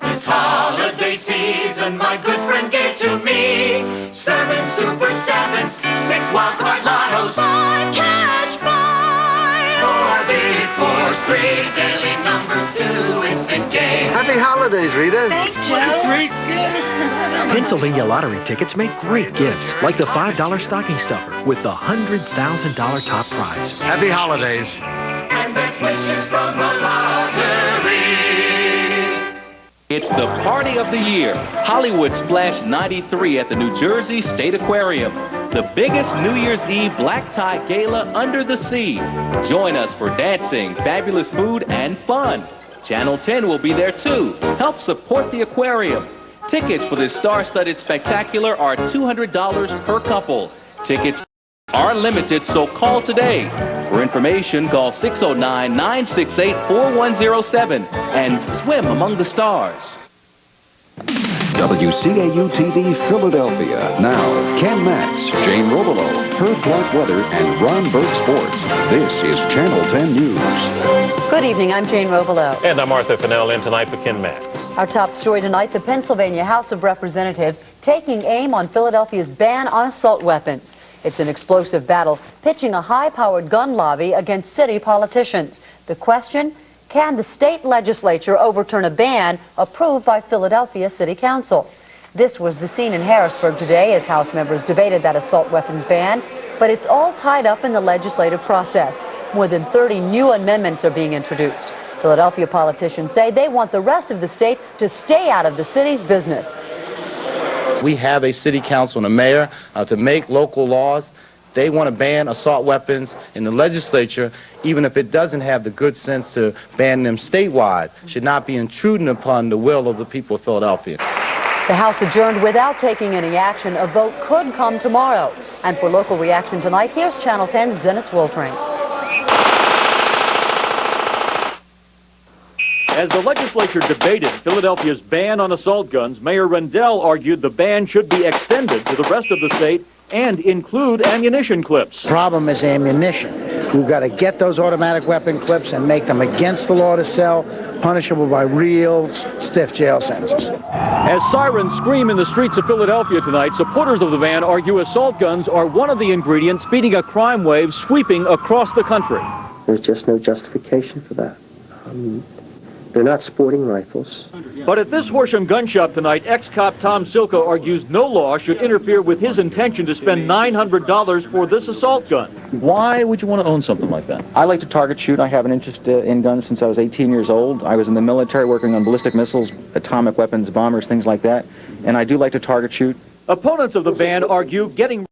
This holiday season, my good friend gave to me 7 Super 7s, 6 wild card lottos, 5 cash 5, 4 big 4s, 3 daily numbers, 2 instant games. Happy holidays, Rita. Thanks, Joe. Great gift. Pennsylvania lottery tickets make great gifts, like the $5 stocking stuffer with the $100,000 top prize. Happy holidays. And best wishes from the lottery. It's the party of the year, Hollywood Splash 93 at the New Jersey State Aquarium. The biggest New Year's Eve black tie gala under the sea. Join us for dancing, fabulous food, and fun. Channel 10 will be there too. Help support the aquarium. Tickets for this star-studded spectacular are $200 per couple. Tickets are limited, so call today. For information, call 609-968-4107 and swim among the stars. WCAU-TV Philadelphia. Now, Ken Max, Jane Robelo, Herb Clark Weather, and Ron Berg Sports. This is Channel 10 News. Good evening, I'm Jane Robelo. And I'm Arthur Fennell, in tonight for Ken Max. Our top story tonight, the Pennsylvania House of Representatives taking aim on Philadelphia's ban on assault weapons. It's an explosive battle, pitching a high-powered gun lobby against city politicians. The question, can the state legislature overturn a ban approved by Philadelphia City Council? This was the scene in Harrisburg today as House members debated that assault weapons ban, but it's all tied up in the legislative process. More than 30 new amendments are being introduced. Philadelphia politicians say they want the rest of the state to stay out of the city's business. We have a city council and a mayor to make local laws. They want to ban assault weapons in the legislature, even if it doesn't have the good sense to ban them statewide. Should not be intruding upon the will of the people of Philadelphia. The House adjourned without taking any action. A vote could come tomorrow. And for local reaction tonight, here's Channel 10's Dennis Woltering. As the legislature debated Philadelphia's ban on assault guns, Mayor Rendell argued the ban should be extended to the rest of the state and include ammunition clips. Problem is ammunition. We've got to get those automatic weapon clips and make them against the law to sell, punishable by real stiff jail sentences. As sirens scream in the streets of Philadelphia tonight, supporters of the ban argue assault guns are one of the ingredients feeding a crime wave sweeping across the country. There's just no justification for that. They're not sporting rifles. But at this Horsham gun shop tonight, ex-cop Tom Silka argues no law should interfere with his intention to spend $900 for this assault gun. Why would you want to own something like that? I like to target shoot. I have an interest in guns since I was 18 years old. I was in the military working on ballistic missiles, atomic weapons, bombers, things like that. And I do like to target shoot. Opponents of the ban argue getting